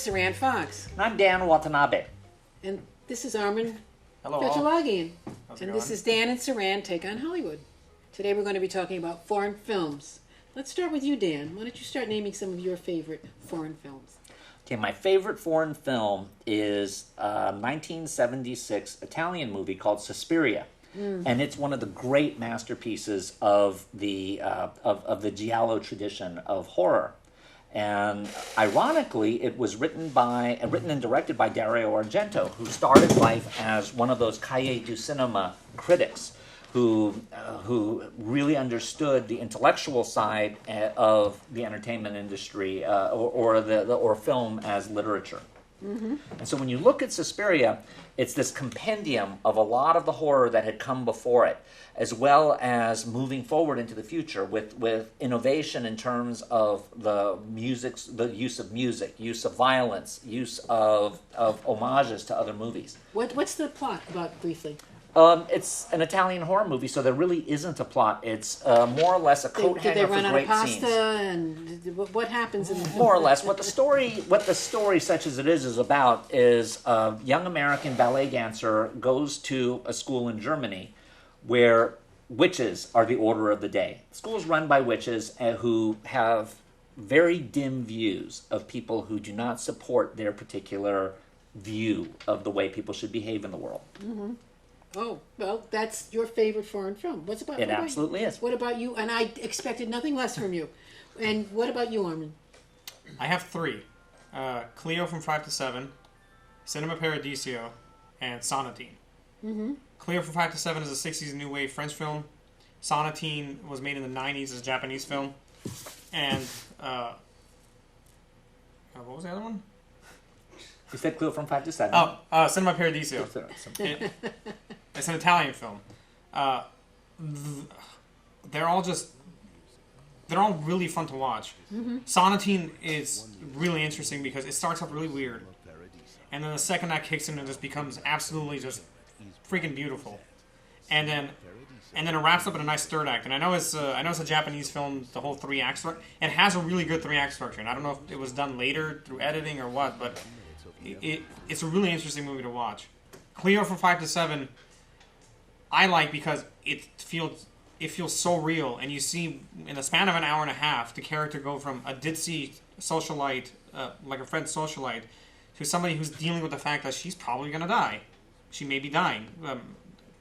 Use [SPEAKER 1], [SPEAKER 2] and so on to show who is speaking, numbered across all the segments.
[SPEAKER 1] Saran Fox.
[SPEAKER 2] And I'm Dan Watanabe.
[SPEAKER 1] And this is Armin
[SPEAKER 3] Hello, all.
[SPEAKER 1] Petrolagian.
[SPEAKER 3] How's it
[SPEAKER 1] And
[SPEAKER 3] going?
[SPEAKER 1] this is Dan and Saran Take on Hollywood. Today we're going to be talking about foreign films. Let's start with you, Dan. Why don't you start naming some of your favorite foreign films?
[SPEAKER 2] Okay, my favorite foreign film is a 1976 Italian movie called Suspiria. And it's one of the great masterpieces of the giallo tradition of horror. And ironically, it was written and directed by Dario Argento, who started life as one of those Cahiers du Cinema critics, who really understood the intellectual side of the entertainment industry or film as literature. Mm-hmm. And so when you look at Suspiria, it's this compendium of a lot of the horror that had come before it, as well as moving forward into the future with innovation in terms of the use of music, use of violence, use of homages to other movies.
[SPEAKER 1] What's the plot about, briefly?
[SPEAKER 2] It's an Italian horror movie, so there really isn't a plot. It's more or less a coat
[SPEAKER 1] Did they
[SPEAKER 2] hanger
[SPEAKER 1] run
[SPEAKER 2] for
[SPEAKER 1] out of
[SPEAKER 2] great
[SPEAKER 1] pasta?
[SPEAKER 2] scenes.
[SPEAKER 1] And what happens in the
[SPEAKER 2] More or less, what the story, such as it is about is a young American ballet dancer goes to a school in Germany where witches are the order of the day. The school is run by witches who have very dim views of people who do not support their particular view of the way people should behave in the world.
[SPEAKER 1] Mm-hmm. Oh, well, that's your favorite foreign film.
[SPEAKER 2] It absolutely is.
[SPEAKER 1] What about you? And I expected nothing less from you. And what about you, Armin?
[SPEAKER 3] I have three. Cleo from 5 to 7, Cinema Paradiso, and Sonatine.
[SPEAKER 1] Mm-hmm.
[SPEAKER 3] Cleo from 5 to 7 is a 60s New Wave French film. Sonatine was made in the 90s as a Japanese film. And, what was the other one?
[SPEAKER 2] You said Cleo from 5 to 7.
[SPEAKER 3] Oh, Cinema Paradiso. It's an Italian film. They're all really fun to watch. Mm-hmm. Sonatine is really interesting because it starts off really weird, and then the second that kicks in, it just becomes absolutely just freaking beautiful, and then it wraps up in a nice third act. And I know it's a Japanese film, the whole 3-act structure. It has a really good 3-act structure, and I don't know if it was done later through editing or what, but it's a really interesting movie to watch. Cleo from 5 to 7. I like because it feels so real, and you see in the span of an hour and a half the character go from a ditzy socialite, like a French socialite, to somebody who's dealing with the fact that she's probably going to die. She may be dying.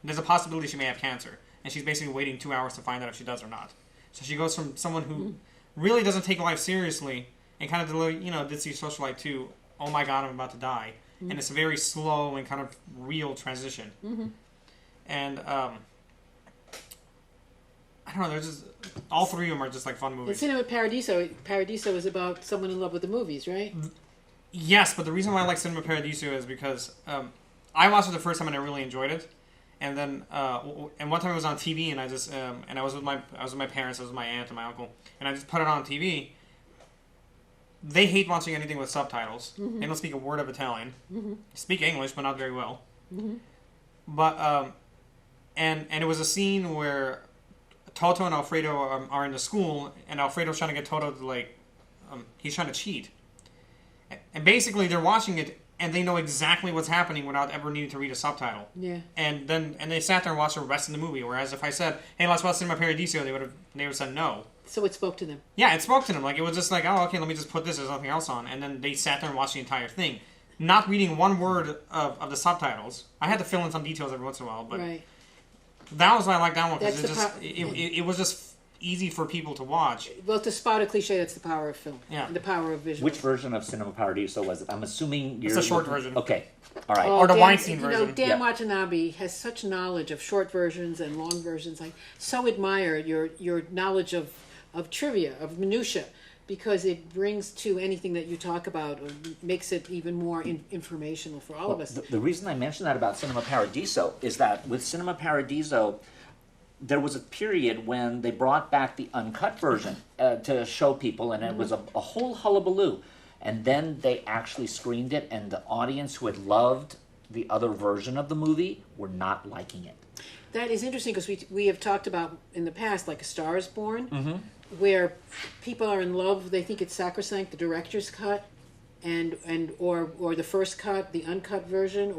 [SPEAKER 3] There's a possibility she may have cancer, and she's basically waiting 2 hours to find out if she does or not. So she goes from someone who really doesn't take life seriously and kind of ditzy socialite to, oh my God, I'm about to die. Mm-hmm. And it's a very slow and kind of real transition. Mm-hmm. And I don't know. There's just all three of them are just like fun movies.
[SPEAKER 1] The Cinema Paradiso is about someone in love with the movies, right?
[SPEAKER 3] Yes, but the reason why I like Cinema Paradiso is because I watched it the first time and I really enjoyed it. And then and one time it was on TV and I just and I was with my parents, I was with my aunt and my uncle, and I just put it on TV. They hate watching anything with subtitles. Mm-hmm. They don't speak a word of Italian. Mm-hmm. Speak English, but not very well. Mm-hmm. But and it was a scene where Toto and Alfredo are in the school, and Alfredo's trying to get Toto to he's trying to cheat. And basically, they're watching it, and they know exactly what's happening without ever needing to read a subtitle. Yeah. And they sat there and watched the rest of the movie. Whereas if I said, "Hey, let's watch Cinema Paradiso," they would have said no.
[SPEAKER 1] So it spoke to them. Yeah,
[SPEAKER 3] it spoke to them. Like, it was just like, oh, okay, let me just put this. There's nothing else on. And then they sat there and watched the entire thing, not reading one word of the subtitles. I had to fill in some details every once in a while, but
[SPEAKER 1] right.
[SPEAKER 3] That was why I liked that one, because it was just easy for people to watch.
[SPEAKER 1] Well, to spot a cliche, that's the power of film. Yeah. The power of visual.
[SPEAKER 2] Which version of Cinema Paradiso was it? I'm assuming
[SPEAKER 3] it's a short version.
[SPEAKER 2] Okay. All right.
[SPEAKER 3] Or the Weinstein version.
[SPEAKER 1] Dan Watanabe has such knowledge of short versions and long versions. I so admire your knowledge of trivia, of minutia, because it brings to anything that you talk about, or makes it even more informational for all of us.
[SPEAKER 2] The reason I mentioned that about Cinema Paradiso is that with Cinema Paradiso, there was a period when they brought back the uncut version to show people, and it was a whole hullabaloo. And then they actually screened it, and the audience who had loved the other version of the movie were not liking it.
[SPEAKER 1] That is interesting, because we have talked about in the past, like A Star is Born, where people are in love, they think it's sacrosanct, the director's cut, or the first cut, the uncut version,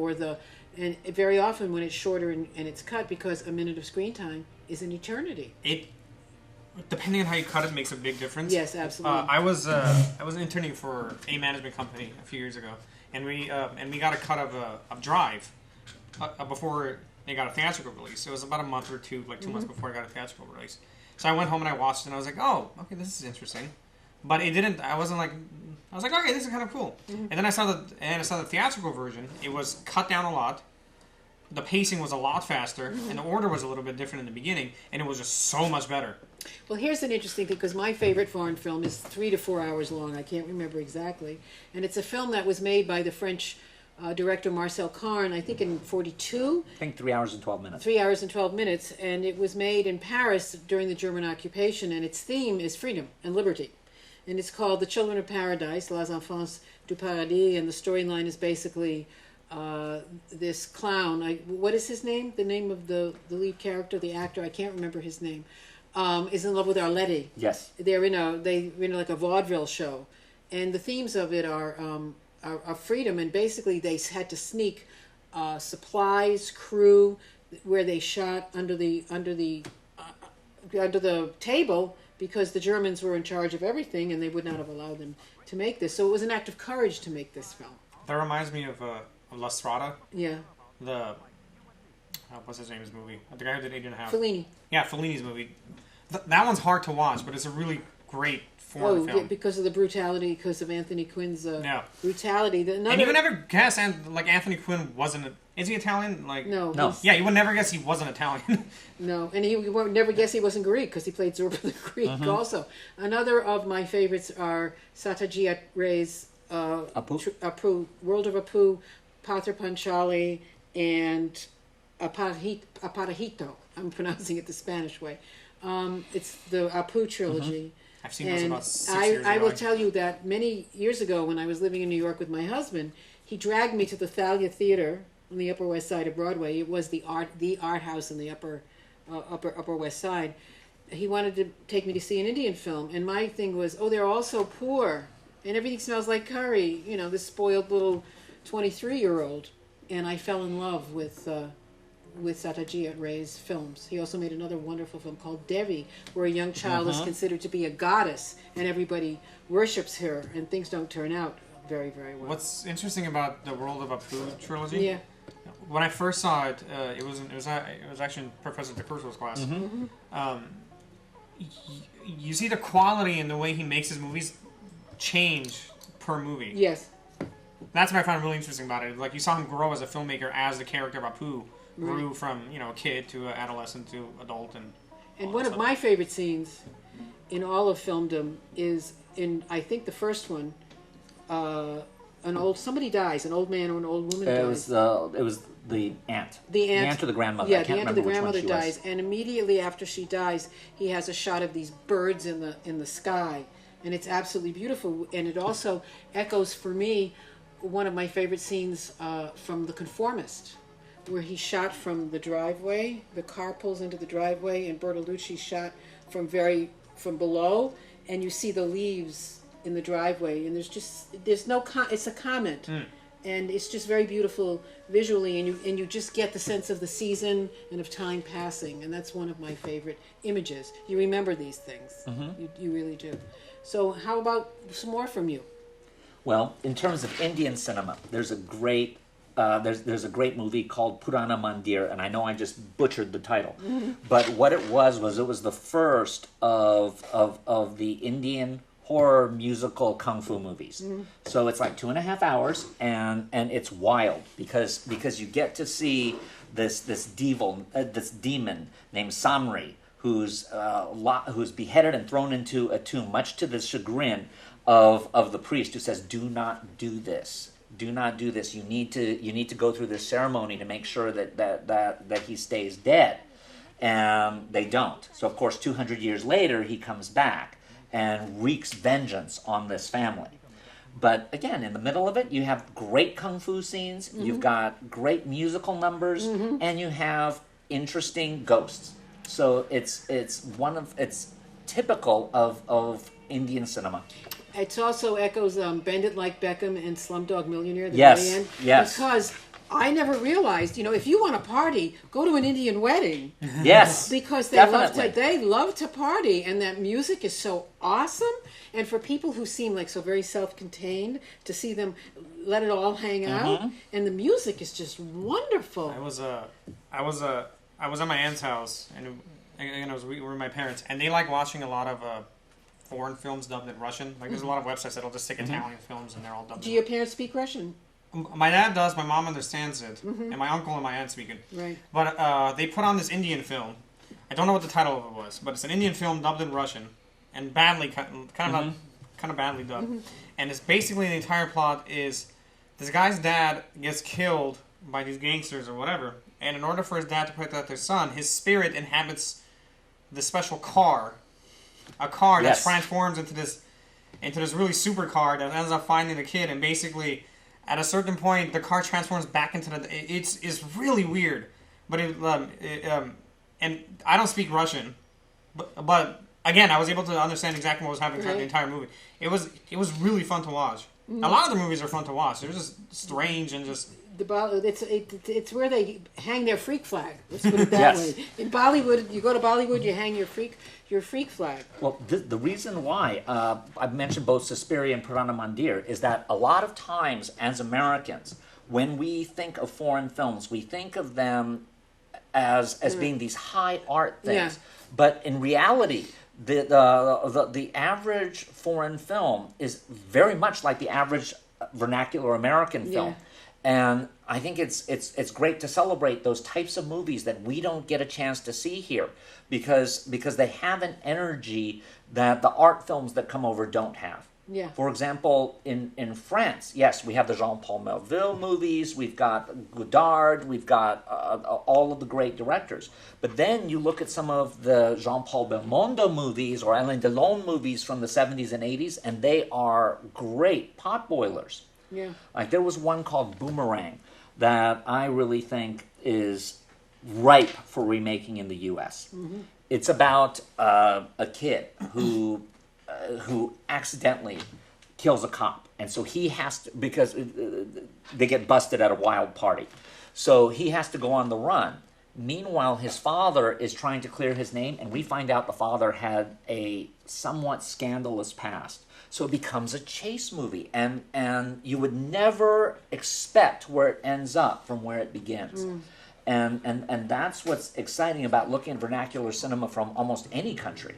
[SPEAKER 1] and very often when it's shorter and it's cut, because a minute of screen time is an eternity.
[SPEAKER 3] It, depending on how you cut it, makes a big difference.
[SPEAKER 1] Yes, absolutely.
[SPEAKER 3] I was interning for a management company a few years ago, and we got a cut of Drive before they got a theatrical release. It was about a month or two, like 2 months before I got a theatrical release. So I went home and I watched it, and I was like, oh, okay, this is interesting. But it didn't. I was like, okay, this is kind of cool. And then I saw the theatrical version. It was cut down a lot. The pacing was a lot faster, and the order was a little bit different in the beginning, and it was just so much better.
[SPEAKER 1] Well, here's an interesting thing, because my favorite foreign film is 3 to 4 hours long. I can't remember exactly. And it's a film that was made by the French director Marcel Carne, I think in 1942.
[SPEAKER 2] I think 3 hours and 12 minutes.
[SPEAKER 1] 3 hours and 12 minutes. And it was made in Paris during the German occupation, and its theme is freedom and liberty. And it's called The Children of Paradise, Les Enfants du Paradis, and the storyline is basically this clown. What is his name? The name of the lead character, the actor, I can't remember his name, is in love with Arletty.
[SPEAKER 2] Yes.
[SPEAKER 1] They're in like a vaudeville show, and the themes of it are freedom, and basically they had to sneak supplies, crew, where they shot under the table, because the Germans were in charge of everything, and they would not have allowed them to make this. So it was an act of courage to make this film.
[SPEAKER 3] That reminds me of La Strada.
[SPEAKER 1] Yeah.
[SPEAKER 3] What's his name's movie? The guy who did 8.5.
[SPEAKER 1] Fellini.
[SPEAKER 3] Yeah, Fellini's movie. That one's hard to watch, but it's a really great foreign film.
[SPEAKER 1] Yeah, because of the brutality, because of Anthony Quinn's brutality.
[SPEAKER 3] And you would never guess, Anthony Quinn wasn't. Is he Italian?
[SPEAKER 2] No.
[SPEAKER 3] Yeah, you would never guess he wasn't Italian.
[SPEAKER 1] No, and you would never guess he wasn't Greek, because he played Zorba the Greek also. Another of my favorites are Satyajit Ray's Apu, World of Apu, Pather Panchali, and Aparajito. I'm pronouncing it the Spanish way. It's the Apu trilogy.
[SPEAKER 3] I've seen those about 6 years ago.
[SPEAKER 1] I will tell you that many years ago, when I was living in New York with my husband, he dragged me to the Thalia Theater on the Upper West Side of Broadway. It was the art house in the Upper West Side. He wanted to take me to see an Indian film, and my thing was, oh, they're all so poor, and everything smells like curry. You know, this spoiled little 23-year-old, and I fell in love with Satyajit Ray's films. He also made another wonderful film called Devi, where a young child is considered to be a goddess, and everybody worships her, and things don't turn out very, very well.
[SPEAKER 3] What's interesting about the World of Apu trilogy?
[SPEAKER 1] Yeah.
[SPEAKER 3] When I first saw it, it was actually in Professor DeCurso's class. You see the quality in the way he makes his movies change per movie.
[SPEAKER 1] Yes.
[SPEAKER 3] That's what I found really interesting about it. Like, you saw him grow as a filmmaker as the character of Apu grew from, a kid to an adolescent to adult.
[SPEAKER 1] And one of my favorite scenes in all of filmdom is in, I think, the first one. Somebody dies, an old man or an old woman dies.
[SPEAKER 2] It was the aunt.
[SPEAKER 1] The aunt
[SPEAKER 2] or the grandmother.
[SPEAKER 1] Yeah,
[SPEAKER 2] I can't
[SPEAKER 1] the aunt or the
[SPEAKER 2] remember which one
[SPEAKER 1] grandmother
[SPEAKER 2] she
[SPEAKER 1] dies, and immediately after she dies, he has a shot of these birds in the sky, and it's absolutely beautiful. And it also echoes for me one of my favorite scenes from The Conformist, where he shot from the driveway. The car pulls into the driveway, and Bertolucci shot from below, and you see the leaves in the driveway, and it's a comment, and it's just very beautiful visually, and you just get the sense of the season and of time passing, and that's one of my favorite images. You remember these things, you really do. So how about some more from you?
[SPEAKER 2] Well, in terms of Indian cinema, there's a great there's a great movie called Purana Mandir, and I know I just butchered the title, but what it was the first of the Indian horror musical kung fu movies. So it's like 2.5 hours, and it's wild because you get to see this demon named Samri, who's beheaded and thrown into a tomb, much to the chagrin of the priest, who says, "Do not do this. Do not do this. You need to go through this ceremony to make sure that he stays dead." And they don't. So of course, 200 years later, he comes back and wreaks vengeance on this family. But again, in the middle of it, you have great kung fu scenes, you've got great musical numbers, and you have interesting ghosts. So it's typical of Indian cinema.
[SPEAKER 1] It's also echoes Bend It Like Beckham and Slumdog Millionaire. The
[SPEAKER 2] Yes,
[SPEAKER 1] very end,
[SPEAKER 2] yes.
[SPEAKER 1] Because I never realized, if you want to party, go to an Indian wedding.
[SPEAKER 2] Yes,
[SPEAKER 1] Because
[SPEAKER 2] definitely.
[SPEAKER 1] they love to party, and that music is so awesome. And for people who seem like so very self-contained, to see them let it all hang out, and the music is just wonderful.
[SPEAKER 3] I was at my aunt's house, and again, we were with my parents, and they like watching a lot of foreign films dubbed in Russian. Like, there's a lot of websites that'll just stick Italian films, and they're all dubbed.
[SPEAKER 1] Do your parents speak Russian?
[SPEAKER 3] My dad does. My mom understands it, and my uncle and my aunt speak it.
[SPEAKER 1] Right.
[SPEAKER 3] But they put on this Indian film. I don't know what the title of it was, but it's an Indian film dubbed in Russian, and badly kind of badly dubbed. And it's basically the entire plot is this guy's dad gets killed by these gangsters or whatever, and in order for his dad to protect their son, his spirit inhabits this special car, a car that transforms into this really super car that ends up finding the kid, and basically at a certain point the car transforms back into it's really weird, but and I don't speak Russian, but again, I was able to understand exactly what was happening throughout the entire movie. It was really fun to watch. A lot of the movies are fun to watch. They're just strange and just.
[SPEAKER 1] It's where they hang their freak flag. Let's put it that way. In Bollywood, you go to Bollywood, you hang your freak flag.
[SPEAKER 2] Well, the reason why I've mentioned both Suspiria and Purana Mandir is that a lot of times as Americans, when we think of foreign films, we think of them as being these high art things.
[SPEAKER 1] Yeah.
[SPEAKER 2] But in reality, the average foreign film is very much like the average vernacular American film.
[SPEAKER 1] Yeah.
[SPEAKER 2] And I think it's great to celebrate those types of movies that we don't get a chance to see here because they have an energy that the art films that come over don't have.
[SPEAKER 1] Yeah.
[SPEAKER 2] For example, in France, yes, we have the Jean-Paul Melville movies, we've got Godard, we've got all of the great directors. But then you look at some of the Jean-Paul Belmondo movies or Alain Delon movies from the 70s and 80s, and they are great potboilers.
[SPEAKER 1] Yeah.
[SPEAKER 2] Like there was one called Boomerang that I really think is ripe for remaking in the U.S. Mm-hmm. It's about a kid who accidentally kills a cop, and so he has to, because they get busted at a wild party, so he has to go on the run. Meanwhile, his father is trying to clear his name, and we find out the father had a somewhat scandalous past. So it becomes a chase movie, and you would never expect where it ends up from where it begins. And that's what's exciting about looking at vernacular cinema from almost any country.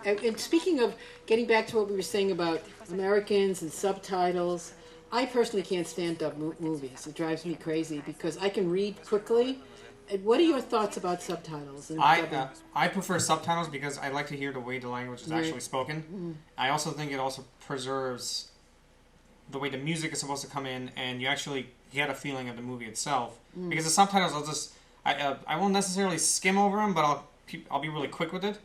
[SPEAKER 1] And speaking of getting back to what we were saying about Americans and subtitles, I personally can't stand dub movies. It drives me crazy because I can read quickly. And what are your thoughts about subtitles? And
[SPEAKER 3] I prefer subtitles because I like to hear the way the language is actually spoken. I also think it also preserves the way the music is supposed to come in, and you actually get a feeling of the movie itself. Because the subtitles, I won't necessarily skim over them, but I'll be really quick with it.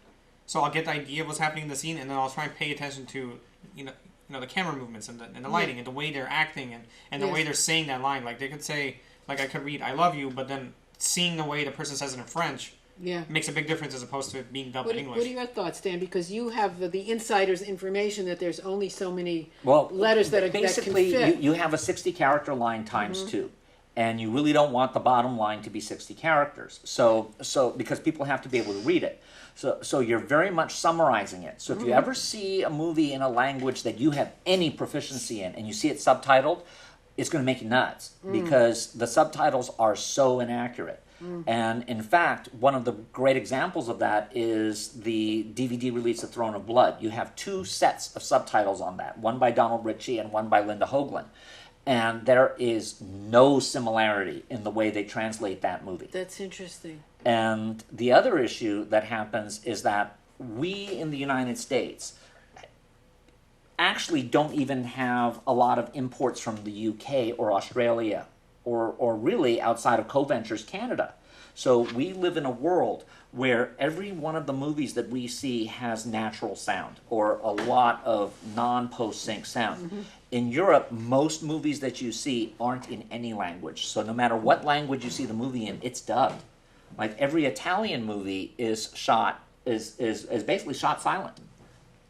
[SPEAKER 3] So I'll get the idea of what's happening in the scene, and then I'll try and pay attention to the camera movements and the lighting and the way they're acting and the way they're saying that line. Like they could say, like I could read "I love you," but then seeing the way the person says it in French makes a big difference as opposed to it being dubbed in English.
[SPEAKER 1] What are your thoughts, Dan? Because you have the insider's information that there's only so many letters that can fit.
[SPEAKER 2] You have a 60-character line times 2. And you really don't want the bottom line to be 60 characters. So because people have to be able to read it. So you're very much summarizing it. So if you ever see a movie in a language that you have any proficiency in and you see it subtitled, it's going to make you nuts because the subtitles are so inaccurate. And in fact, one of the great examples of that is the DVD release of Throne of Blood. You have 2 sets of subtitles on that, one by Donald Ritchie and one by Linda Hoagland. And there is no similarity in the way they translate that movie.
[SPEAKER 1] That's interesting.
[SPEAKER 2] And the other issue that happens is that we in the United States actually don't even have a lot of imports from the UK or Australia or really outside of co-ventures Canada. So we live in a world where every one of the movies that we see has natural sound or a lot of non-post-sync sound. In Europe, most movies that you see aren't in any language. So no matter what language you see the movie in, it's dubbed. Like every Italian movie is basically shot silent.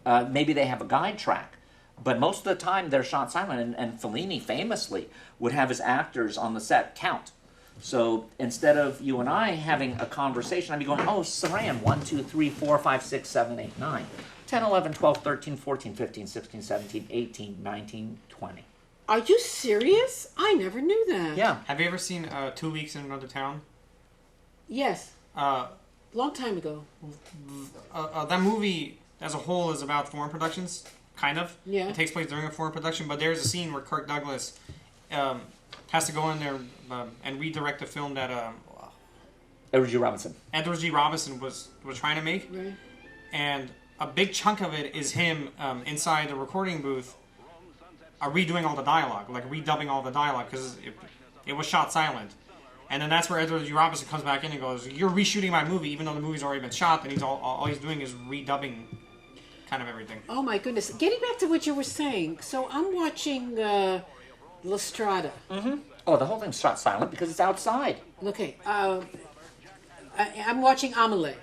[SPEAKER 2] Maybe they have a guide track, But most of the time they're shot silent, and Fellini famously would have his actors on the set count. So instead of you and I having a conversation, I'd be going, oh, Saran, 1, 2, 3, 4, 5, 6, 7, 8, 9, 10, 11, 12, 13, 14, 15, 16, 17, 18, 19, 20.
[SPEAKER 1] Are you serious? I never knew that.
[SPEAKER 2] Yeah.
[SPEAKER 3] Have you ever seen 2 Weeks in Another Town?
[SPEAKER 1] Yes.
[SPEAKER 3] Uh,
[SPEAKER 1] Long time ago.
[SPEAKER 3] that movie as a whole is about foreign productions, kind of.
[SPEAKER 1] Yeah.
[SPEAKER 3] It takes place during a foreign production, but there's a scene where Kirk Douglas has to go in there and redirect a film that
[SPEAKER 2] Edward G. Robinson.
[SPEAKER 3] Edward G. Robinson was trying to make.
[SPEAKER 1] Right.
[SPEAKER 3] And a big chunk of it is him inside the recording booth redoing all the dialogue, like redubbing all the dialogue, because it was shot silent. And then that's where Edward G. Robinson comes back in and goes, "You're reshooting my movie, even though the movie's already been shot." And all he's doing is redubbing, kind of everything.
[SPEAKER 1] Oh my goodness! Getting back to what you were saying, so I'm watching La Strada.
[SPEAKER 2] Oh, the whole thing's shot silent because it's outside.
[SPEAKER 1] Okay, I'm watching Amelie.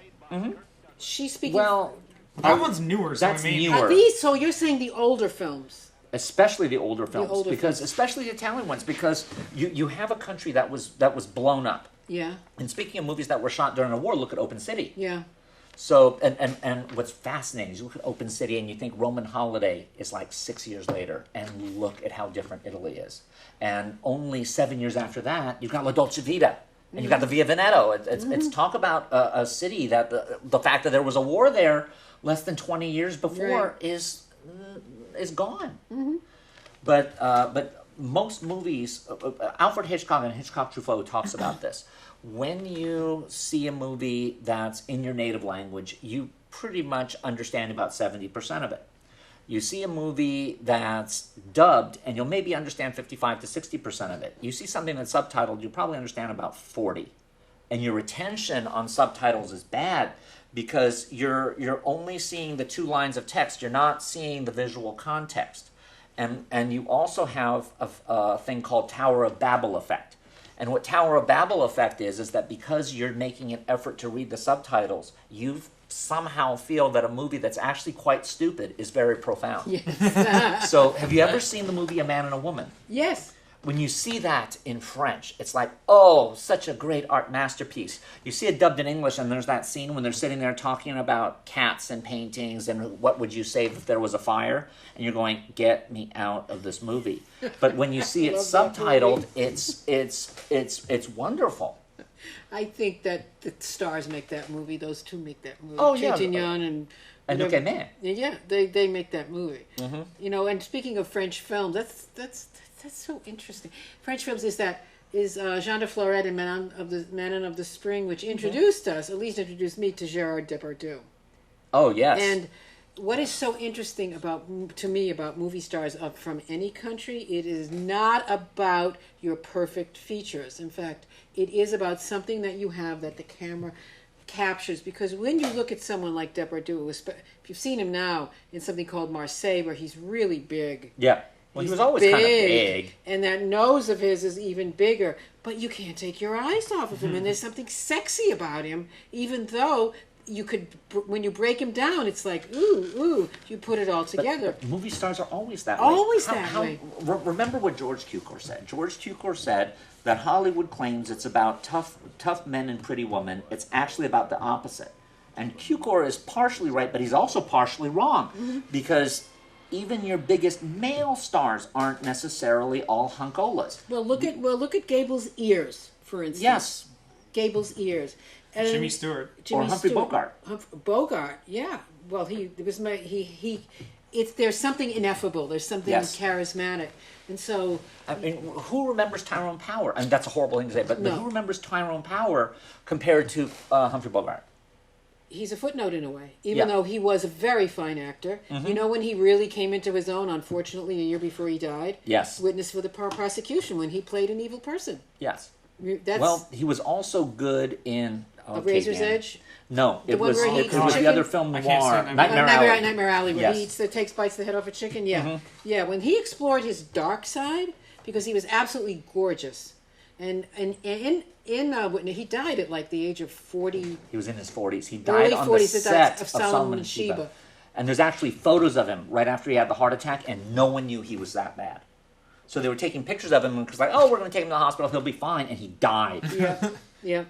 [SPEAKER 1] She's speaking.
[SPEAKER 2] Well,
[SPEAKER 3] That one's newer, so
[SPEAKER 2] that's
[SPEAKER 3] it may
[SPEAKER 2] newer.
[SPEAKER 1] These. So you're saying the older films?
[SPEAKER 2] Especially the older films,
[SPEAKER 1] older
[SPEAKER 2] because
[SPEAKER 1] films.
[SPEAKER 2] especially the Italian ones, because you have a country that was blown up.
[SPEAKER 1] Yeah.
[SPEAKER 2] And speaking of movies that were shot during a war, look at Open City.
[SPEAKER 1] Yeah.
[SPEAKER 2] So and what's fascinating is you look at Open City and you think Roman Holiday is like 6 years later, and look at how different Italy is. And only 7 years after that, you've got La Dolce Vita. And you've got the Via Veneto. It's talk about a city that the fact that there was a war there less than 20 years before is gone. But most movies, Alfred Hitchcock and Hitchcock Truffaut talks about this. When you see a movie that's in your native language, you pretty much understand about 70% of it. You see a movie that's dubbed, and you'll maybe understand 55 to 60% of it. You see something that's subtitled, you probably understand about 40. And your retention on subtitles is bad because you're only seeing the 2 lines of text. You're not seeing the visual context. And you also have a thing called Tower of Babel effect. And what Tower of Babel effect is that because you're making an effort to read the subtitles, you somehow feel that a movie that's actually quite stupid is very profound.
[SPEAKER 1] Yes.
[SPEAKER 2] So have you ever seen the movie A Man and a Woman?
[SPEAKER 1] Yes.
[SPEAKER 2] When you see that in French, it's like, oh, such a great art masterpiece. You see it dubbed in English, and there's that scene when they're sitting there talking about cats and paintings and what would you save if there was a fire, and you're going, get me out of this movie. But when you see it
[SPEAKER 1] Love that
[SPEAKER 2] subtitled,
[SPEAKER 1] movie.
[SPEAKER 2] it's wonderful.
[SPEAKER 1] I think that the stars make that movie. Those two make that movie.
[SPEAKER 2] Oh, yeah.
[SPEAKER 1] Trintignant
[SPEAKER 2] And Luc
[SPEAKER 1] whatever.
[SPEAKER 2] Aimé.
[SPEAKER 1] Yeah, they make that movie. You know, and speaking of French films, that's so interesting. French films is Jean de Florette and Manon of the Spring, which introduced us, at least introduced me to Gerard Depardieu.
[SPEAKER 2] Oh, yes.
[SPEAKER 1] And what is so interesting to me about movie stars from any country, it is not about your perfect features. In fact, it is about something that you have that the camera captures. Because when you look at someone like Depardieu, if you've seen him now in something called Marseille, where he's really big.
[SPEAKER 2] Yeah. Well, he
[SPEAKER 1] He's
[SPEAKER 2] was always kind of big.
[SPEAKER 1] And that nose of his is even bigger. But you can't take your eyes off of him. And there's something sexy about him, even though you could, when you break him down, it's like, ooh, you put it all together.
[SPEAKER 2] But movie stars are always that way.
[SPEAKER 1] Always that way.
[SPEAKER 2] Remember what George Cukor said. George Cukor said that Hollywood claims it's about tough men and pretty women. It's actually about the opposite. And Cukor is partially right, but he's also partially wrong. Because even your biggest male stars aren't necessarily all hunkolas.
[SPEAKER 1] Well, look at Gable's ears, for instance.
[SPEAKER 2] Yes.
[SPEAKER 1] Gable's ears. And
[SPEAKER 3] Jimmy Stewart.
[SPEAKER 2] Or Humphrey Bogart.
[SPEAKER 1] Bogart, yeah. Well, there's something ineffable. There's something
[SPEAKER 2] Yes.
[SPEAKER 1] charismatic, and so.
[SPEAKER 2] I mean, who remembers Tyrone Power? I mean, that's a horrible thing to say, but
[SPEAKER 1] No.
[SPEAKER 2] who remembers Tyrone Power compared to Humphrey Bogart?
[SPEAKER 1] He's a footnote in a way, even
[SPEAKER 2] Yeah.
[SPEAKER 1] though he was a very fine actor. You know when he really came into his own, unfortunately, a year before he died?
[SPEAKER 2] Yes.
[SPEAKER 1] Witness for the prosecution when he played an evil person.
[SPEAKER 2] Yes.
[SPEAKER 1] That's
[SPEAKER 2] Well, he was also good in
[SPEAKER 1] Razor's
[SPEAKER 2] Dan.
[SPEAKER 1] Edge?
[SPEAKER 2] No, it
[SPEAKER 1] one
[SPEAKER 2] was
[SPEAKER 1] where he eats
[SPEAKER 2] it was the
[SPEAKER 1] chicken?
[SPEAKER 2] other film
[SPEAKER 3] I can't
[SPEAKER 2] noir,
[SPEAKER 3] say
[SPEAKER 2] Nightmare Alley.
[SPEAKER 1] Nightmare Alley, where
[SPEAKER 2] Yes.
[SPEAKER 1] he takes bites the head off a chicken. Yeah, yeah. When he explored his dark side, because he was absolutely gorgeous, and when he died at like the age of 40.
[SPEAKER 2] He was in his 40s. He
[SPEAKER 1] Early
[SPEAKER 2] died on
[SPEAKER 1] 40s
[SPEAKER 2] the
[SPEAKER 1] at
[SPEAKER 2] set
[SPEAKER 1] of
[SPEAKER 2] of
[SPEAKER 1] Solomon and Sheba.
[SPEAKER 2] And there's actually photos of him right after he had the heart attack, and no one knew he was that bad. So they were taking pictures of him because, like, oh, we're going to take him to the hospital, he'll be fine, and he died.
[SPEAKER 1] Yeah, yeah.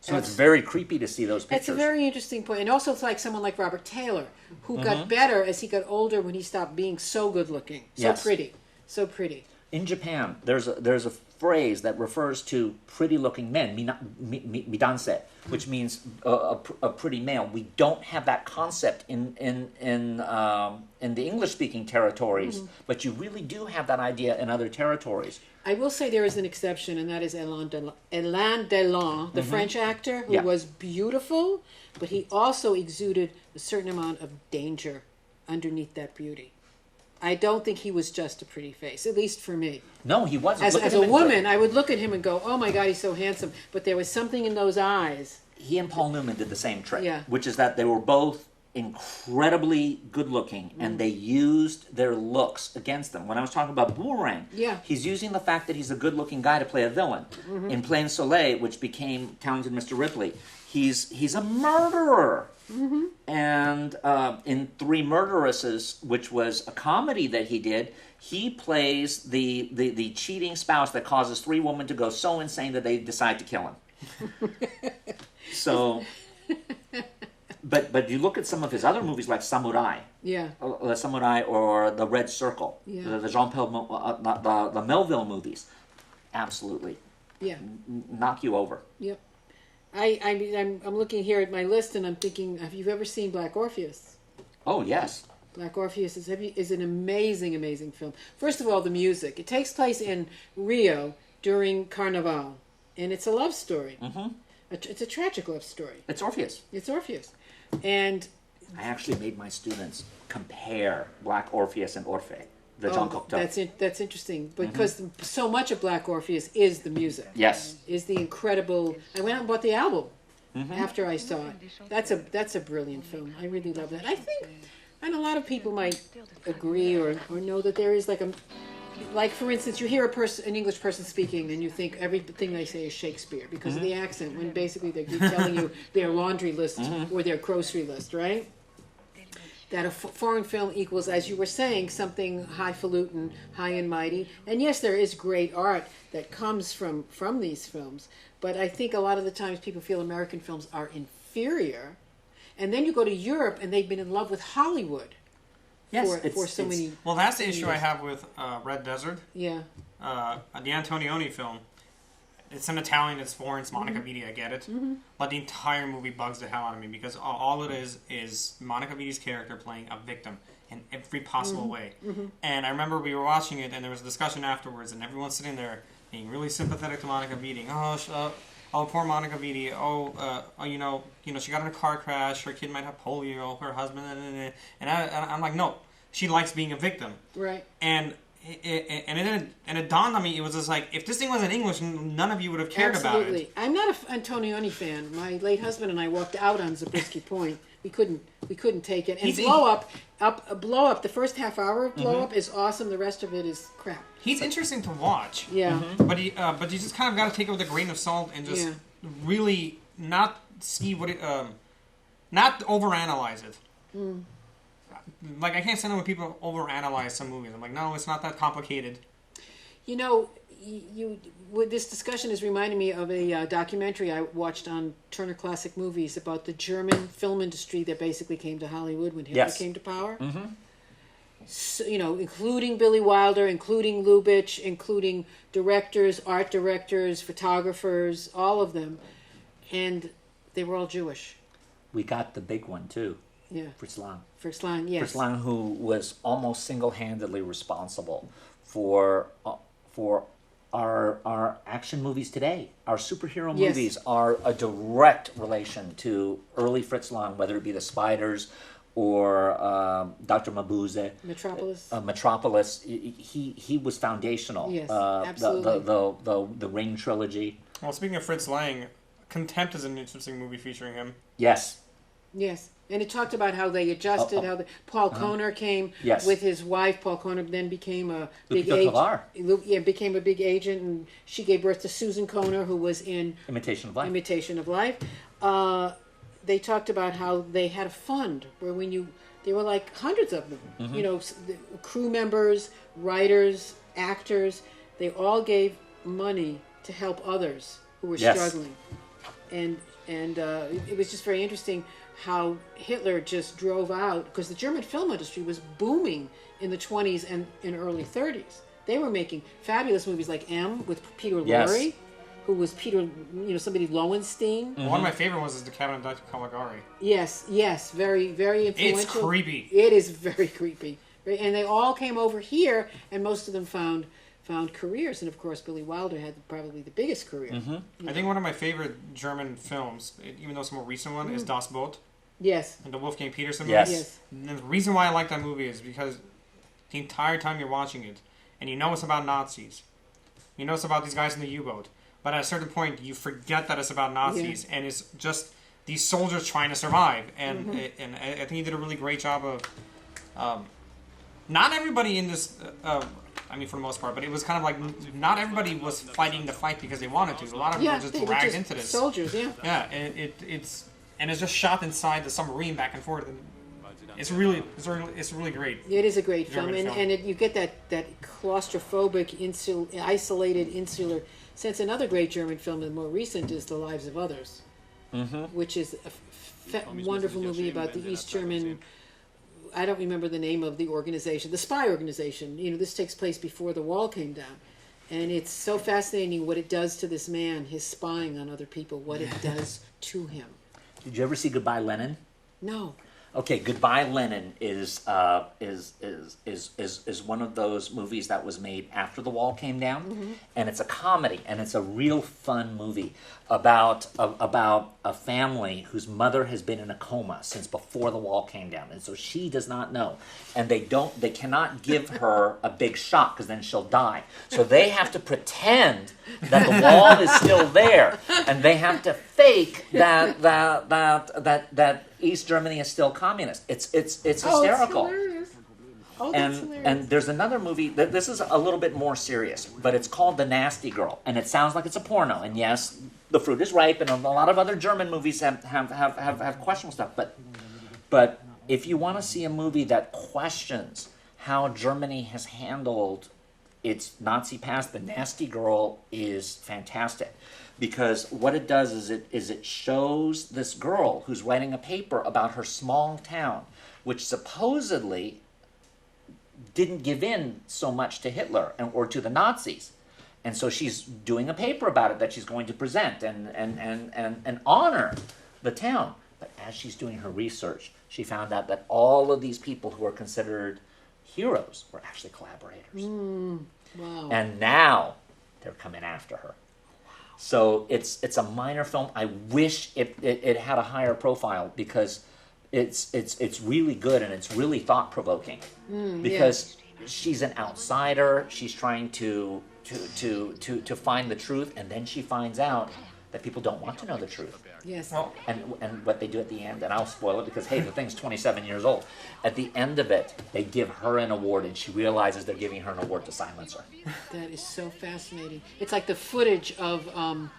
[SPEAKER 2] So it's very creepy to see those pictures.
[SPEAKER 1] That's a very interesting point. And also it's like someone like Robert Taylor, who got better as he got older when he stopped being so good looking. So
[SPEAKER 2] Yes.
[SPEAKER 1] pretty. So pretty.
[SPEAKER 2] In Japan, there's a phrase that refers to pretty-looking men, midanse, which means a pretty male. We don't have that concept in the English-speaking territories, but you really do have that idea in other territories.
[SPEAKER 1] I will say there is an exception, and that is Alain Delon, the French actor, who
[SPEAKER 2] Yeah.
[SPEAKER 1] was beautiful, but he also exuded a certain amount of danger underneath that beauty. I don't think he was just a pretty face, at least for me.
[SPEAKER 2] No, he wasn't. Look
[SPEAKER 1] As
[SPEAKER 2] at
[SPEAKER 1] a
[SPEAKER 2] him
[SPEAKER 1] woman, I would look at him and go, oh my God, he's so handsome. But there was something in those eyes.
[SPEAKER 2] He and Paul Newman did the same trick,
[SPEAKER 1] Yeah.
[SPEAKER 2] which is that they were both incredibly good-looking, and they used their looks against them. When I was talking about Boomerang,
[SPEAKER 1] Yeah.
[SPEAKER 2] he's using the fact that he's a good-looking guy to play a villain. In Plain Soleil, which became Talented Mr. Ripley, he's a murderer. And in Three Murderesses, which was a comedy that he did, he plays the cheating spouse that causes three women to go so insane that they decide to kill him. So, but you look at some of his other movies like Samurai,
[SPEAKER 1] Yeah.
[SPEAKER 2] Samurai or The Red Circle,
[SPEAKER 1] Yeah.
[SPEAKER 2] the Jean-Paul, the Melville movies, absolutely
[SPEAKER 1] Yeah.
[SPEAKER 2] knock you over.
[SPEAKER 1] Yep. I'm looking here at my list and I'm thinking, have you ever seen Black Orpheus?
[SPEAKER 2] Oh yes.
[SPEAKER 1] Black Orpheus is an amazing, amazing film. First of all, the music. It takes place in Rio during Carnival, and it's a love story. It's a tragic love story.
[SPEAKER 2] It's Orpheus.
[SPEAKER 1] It's Orpheus. And
[SPEAKER 2] I actually made my students compare Black Orpheus and Orphée, the Jean Cocteau.
[SPEAKER 1] that's interesting because so much of Black Orpheus is the music.
[SPEAKER 2] Yes.
[SPEAKER 1] Is the incredible. I went out and bought the album after I saw it. That's a brilliant film. I really love that. I think, and a lot of people might agree or know that there is like for instance, you hear an English person speaking and you think everything they say is Shakespeare because of the accent, when basically they're telling you their laundry list or their grocery list, right? That a foreign film equals, as you were saying, something highfalutin, high and mighty. And yes, there is great art that comes from these films. But I think a lot of the times people feel American films are inferior. And then you go to Europe and they've been in love with Hollywood for so many.
[SPEAKER 3] Well, that's the issue I have with Red Desert.
[SPEAKER 1] Yeah.
[SPEAKER 3] The Antonioni film. It's an Italian, it's foreign, it's Monica Vitti, I get it. But the entire movie bugs the hell out of me because all it is Monica Vitti's character playing a victim in every possible way. And I remember we were watching it and there was a discussion afterwards and everyone's sitting there being really sympathetic to Monica Vitti. Oh, poor Monica Vitti. You know, she got in a car crash, her kid might have polio, her husband, and I'm like, no, she likes being a victim.
[SPEAKER 1] Right.
[SPEAKER 3] And it dawned on me, it was just like, if this thing was in English, none of you would have cared about
[SPEAKER 1] Absolutely.
[SPEAKER 3] it.
[SPEAKER 1] I'm not an Antonioni fan. My late husband and I walked out on Zabriskie Point. We couldn't take it. And blow up. The first half hour of blow up is awesome. The rest of it is crap.
[SPEAKER 3] He's interesting to watch.
[SPEAKER 1] Yeah.
[SPEAKER 3] But you just kind of got to take it with a grain of salt and just really not see what it, not overanalyze it. Like, I can't stand it when people overanalyze some movies. I'm like, no, it's not that complicated.
[SPEAKER 1] You know, this discussion is reminding me of a documentary I watched on Turner Classic Movies about the German film industry that basically came to Hollywood when Hitler came to power. So, including Billy Wilder, including Lubitsch, including directors, art directors, photographers, all of them. And they were all Jewish.
[SPEAKER 2] We got the big one too.
[SPEAKER 1] Yeah.
[SPEAKER 2] Fritz Lang.
[SPEAKER 1] Fritz Lang, yes.
[SPEAKER 2] Fritz Lang, who was almost single-handedly responsible for our action movies today. Our superhero movies are a direct relation to early Fritz Lang, whether it be The Spiders or Dr. Mabuse.
[SPEAKER 1] Metropolis.
[SPEAKER 2] Metropolis. He was foundational.
[SPEAKER 1] Yes, absolutely.
[SPEAKER 2] The Ring trilogy.
[SPEAKER 3] Well, speaking of Fritz Lang, Contempt is an interesting movie featuring him.
[SPEAKER 2] Yes.
[SPEAKER 1] Yes. And it talked about how they adjusted, how Paul Kohner came with his wife. Paul Kohner then became a big agent. Yeah, became a big agent, and she gave birth to Susan Kohner, who was in
[SPEAKER 2] Imitation of Life.
[SPEAKER 1] Imitation of Life. They talked about how they had a fund where when you There were like hundreds of them. You know, the crew members, writers, actors. They all gave money to help others who were
[SPEAKER 2] Yes.
[SPEAKER 1] struggling, and it was just very interesting how Hitler just drove out, because the German film industry was booming in the 20s and in early 30s. They were making fabulous movies like M with Peter
[SPEAKER 2] Yes.
[SPEAKER 1] Lorre, who was Peter, somebody Lowenstein.
[SPEAKER 3] One of my favorite ones is The Cabin of Dr. Caligari.
[SPEAKER 1] Yes, very, very influential.
[SPEAKER 3] It's creepy.
[SPEAKER 1] It is very creepy. And they all came over here, and most of them found careers. And of course, Billy Wilder had probably the biggest career.
[SPEAKER 3] I think one of my favorite German films, even though it's a more recent one, is Das Boot,
[SPEAKER 1] Yes.
[SPEAKER 3] and the Wolfgang Petersen movie.
[SPEAKER 2] Yes.
[SPEAKER 1] Yes.
[SPEAKER 3] And the reason why I like that movie is because the entire time you're watching it, and you know it's about Nazis, you know it's about these guys in the U-boat, but at a certain point you forget that it's about Nazis, and it's just these soldiers trying to survive. And and I think he did a really great job of. Not everybody in this. I mean, for the most part, but it was kind of like not everybody was fighting the fight because they wanted to. A lot of them
[SPEAKER 1] Yeah,
[SPEAKER 3] were just
[SPEAKER 1] they were
[SPEAKER 3] dragged
[SPEAKER 1] just
[SPEAKER 3] into this.
[SPEAKER 1] soldiers, yeah.
[SPEAKER 3] Yeah, and it's just shot inside the submarine back and forth. And it's really great.
[SPEAKER 1] It is a great film,
[SPEAKER 3] German
[SPEAKER 1] and,
[SPEAKER 3] film.
[SPEAKER 1] you get that claustrophobic, isolated, insular sense. Another great German film, and more recent, is The Lives of Others, which is a wonderful movie about the East German. I don't remember the name of the organization, the spy organization. This takes place before the wall came down, and it's so fascinating what it does to this man, his spying on other people, what it does to him.
[SPEAKER 2] Did you ever see Goodbye Lenin?
[SPEAKER 1] No.
[SPEAKER 2] Okay, Goodbye Lenin is one of those movies that was made after the wall came down, and it's a comedy, and it's a real fun movie about a family whose mother has been in a coma since before the wall came down, and so she does not know, and they cannot give her a big shock because then she'll die. So they have to pretend that the wall is still there, and they have to fake that East Germany is still communist. It's hysterical.
[SPEAKER 1] That's hilarious.
[SPEAKER 2] And there's another movie that this is a little bit more serious, but it's called The Nasty Girl, and it sounds like it's a porno. And yes, the fruit is ripe, and a lot of other German movies have questionable stuff. But if you want to see a movie that questions how Germany has handled its Nazi past, The Nasty Girl is fantastic. Because what it does is it shows this girl who's writing a paper about her small town, which supposedly didn't give in so much to Hitler or to the Nazis. And so she's doing a paper about it that she's going to present and honor the town. But as she's doing her research, she found out that all of these people who are considered heroes were actually collaborators.
[SPEAKER 1] Wow.
[SPEAKER 2] And now they're coming after her. So it's a minor film. I wish it had a higher profile because it's really good and it's really thought provoking. Because she's an outsider. She's trying to find the truth, and then she finds out that people don't want to know the truth.
[SPEAKER 1] Yes.
[SPEAKER 3] Well,
[SPEAKER 2] And what they do at the end, and I'll spoil it because, hey, the thing's 27 years old. At the end of it, they give her an award, and she realizes they're giving her an award to silence her.
[SPEAKER 1] That is so fascinating. It's like the footage of, and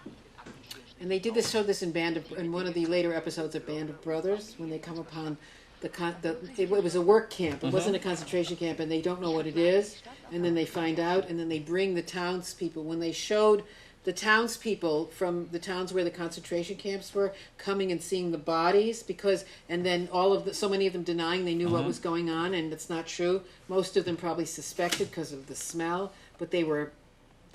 [SPEAKER 1] they showed this in one of the later episodes of Band of Brothers, when they come upon it was a work camp. It wasn't a concentration camp, and they don't know what it is, and then they find out, and then they bring the townspeople. When they showed the townspeople from the towns where the concentration camps were coming and seeing the bodies, and then so many of them denying they knew what was going on, and it's not true. Most of them probably suspected because of the smell, but they were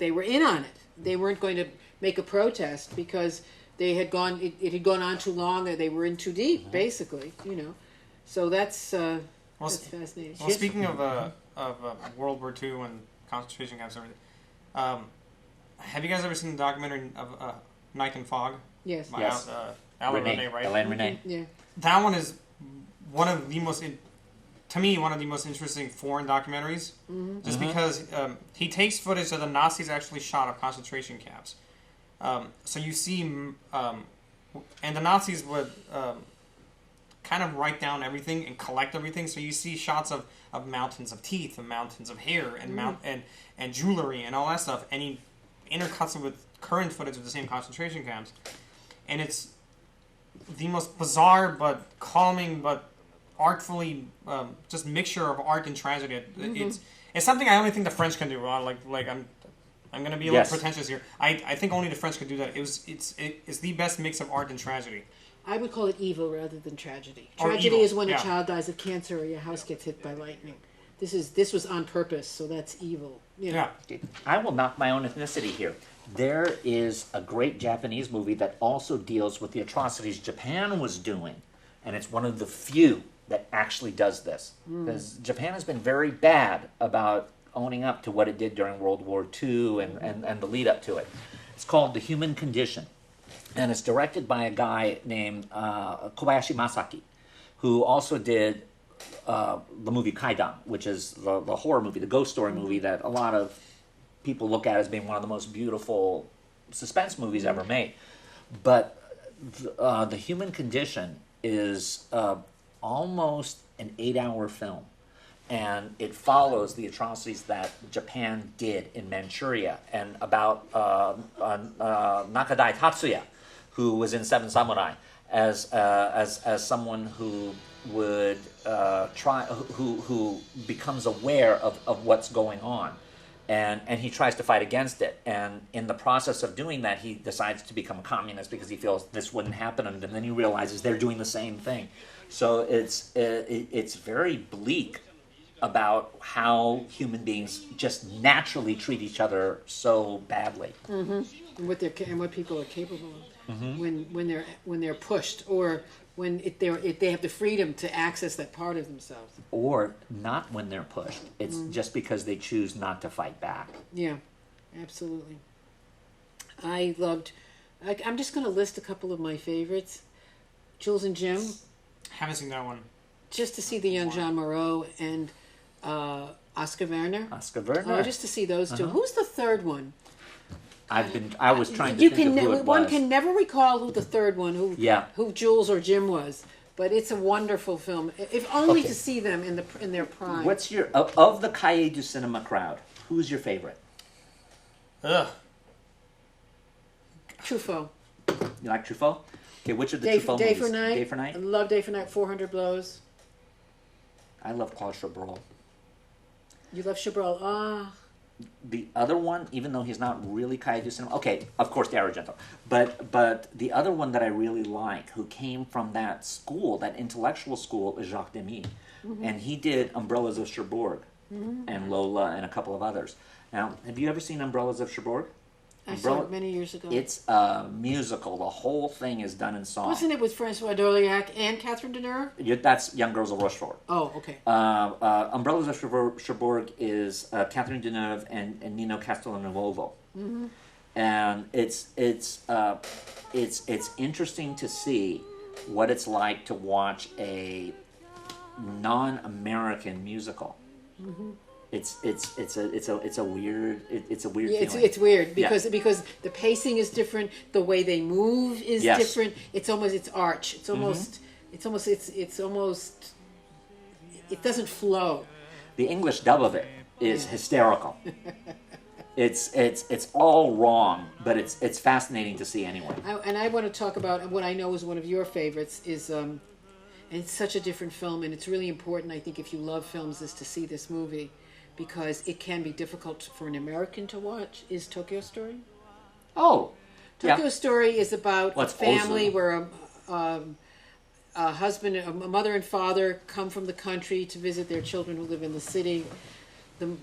[SPEAKER 1] in on it. They weren't going to make a protest because they had gone. It had gone on too long, or they were in too deep, basically. So that's fascinating.
[SPEAKER 3] Well, speaking of World War II and concentration camps and everything, have you guys ever seen the documentary of Night and Fog?
[SPEAKER 1] Yes.
[SPEAKER 3] By
[SPEAKER 2] Yes.
[SPEAKER 3] Alain Resnais, right?
[SPEAKER 2] Alain Resnais.
[SPEAKER 1] Yeah.
[SPEAKER 3] That one is one of the most interesting foreign documentaries, just because he takes footage that the Nazis actually shot of concentration camps. So you see, and the Nazis would kind of write down everything and collect everything. So you see shots of mountains of teeth and mountains of hair and jewelry and all that stuff, and he intercuts it with current footage of the same concentration camps, and it's the most bizarre but calming but artfully just mixture of art and tragedy. It's something I only think the French can do. Like I'm gonna be a little pretentious here. I think only the French could do that. It's the best mix of art and tragedy.
[SPEAKER 1] I would call it evil rather than tragedy.
[SPEAKER 3] Or
[SPEAKER 1] Tragedy
[SPEAKER 3] evil,
[SPEAKER 1] is when a
[SPEAKER 3] yeah.
[SPEAKER 1] child dies of cancer or your house gets hit by lightning. This was on purpose, so that's evil. You know?
[SPEAKER 3] Yeah.
[SPEAKER 2] I will knock my own ethnicity here. There is a great Japanese movie that also deals with the atrocities Japan was doing, and it's one of the few that actually does this. Because Japan has been very bad about owning up to what it did during World War II and the lead up to it. It's called The Human Condition, and it's directed by a guy named Kobayashi Masaki, who also did the movie Kaidan, which is the horror movie, the ghost story movie that a lot of people look at as being one of the most beautiful suspense movies ever made. But The Human Condition is almost an 8-hour film, and it follows the atrocities that Japan did in Manchuria and about Nakadai Tatsuya, who was in Seven Samurai, as someone who would who becomes aware of what's going on, and he tries to fight against it, and in the process of doing that he decides to become a communist because he feels this wouldn't happen, and then he realizes they're doing the same thing. So it's very bleak about how human beings just naturally treat each other so badly.
[SPEAKER 1] And what people are capable of when they're pushed, or when they have the freedom to access that part of themselves.
[SPEAKER 2] Or not when they're pushed. It's just because they choose not to fight back.
[SPEAKER 1] Yeah, absolutely. I'm just going to list a couple of my favorites. Jules and Jim,
[SPEAKER 3] Haven't seen that one.
[SPEAKER 1] just to see the young Jean Moreau and Oscar Werner.
[SPEAKER 2] Oscar Werner.
[SPEAKER 1] Just to see those two. Who's the third one?
[SPEAKER 2] I was trying to think of who it
[SPEAKER 1] One
[SPEAKER 2] was.
[SPEAKER 1] can never recall who the third one, who Jules or Jim was. But it's a wonderful film, if only to see them in their prime.
[SPEAKER 2] What's your of the Cahiers du Cinema crowd? Who's your favorite?
[SPEAKER 3] Ugh.
[SPEAKER 1] Truffaut.
[SPEAKER 2] You like Truffaut? Okay, which of the
[SPEAKER 1] Day
[SPEAKER 2] Truffaut
[SPEAKER 1] for
[SPEAKER 2] movies?
[SPEAKER 1] Night.
[SPEAKER 2] Day for Night.
[SPEAKER 1] I love Day for Night. 400 Blows.
[SPEAKER 2] I love Claude Chabrol.
[SPEAKER 1] You love Chabrol.
[SPEAKER 2] The other one, even though he's not really Cahiers du Cinema, okay, of course, the Argento, but the other one that I really like, who came from that school, that intellectual school, is Jacques Demy, and he did Umbrellas of Cherbourg, and Lola, and a couple of others. Now, have you ever seen Umbrellas of Cherbourg?
[SPEAKER 1] I saw it many years ago.
[SPEAKER 2] It's a musical. The whole thing is done in song.
[SPEAKER 1] Wasn't it with Francois Doliac and Catherine Deneuve?
[SPEAKER 2] That's Young Girls of Rochefort.
[SPEAKER 1] Oh, okay.
[SPEAKER 2] Umbrellas of Cherbourg is Catherine Deneuve and Nino Castelnuovo, and it's interesting to see what it's like to watch a non-American musical. It's a weird feeling.
[SPEAKER 1] It's weird because the pacing is different, the way they move is different. It's arch. It's almost it doesn't flow.
[SPEAKER 2] The English dub of it is hysterical. It's all wrong, but it's fascinating to see anyway.
[SPEAKER 1] I want to talk about what I know is one of your favorites is and it's such a different film, and it's really important, I think, if you love films, is to see this movie, because it can be difficult for an American to watch, is Tokyo Story.
[SPEAKER 2] Oh,
[SPEAKER 1] Tokyo Story is about a family
[SPEAKER 2] awesome.
[SPEAKER 1] where a husband, a mother and father come from the country to visit their children who live in the city.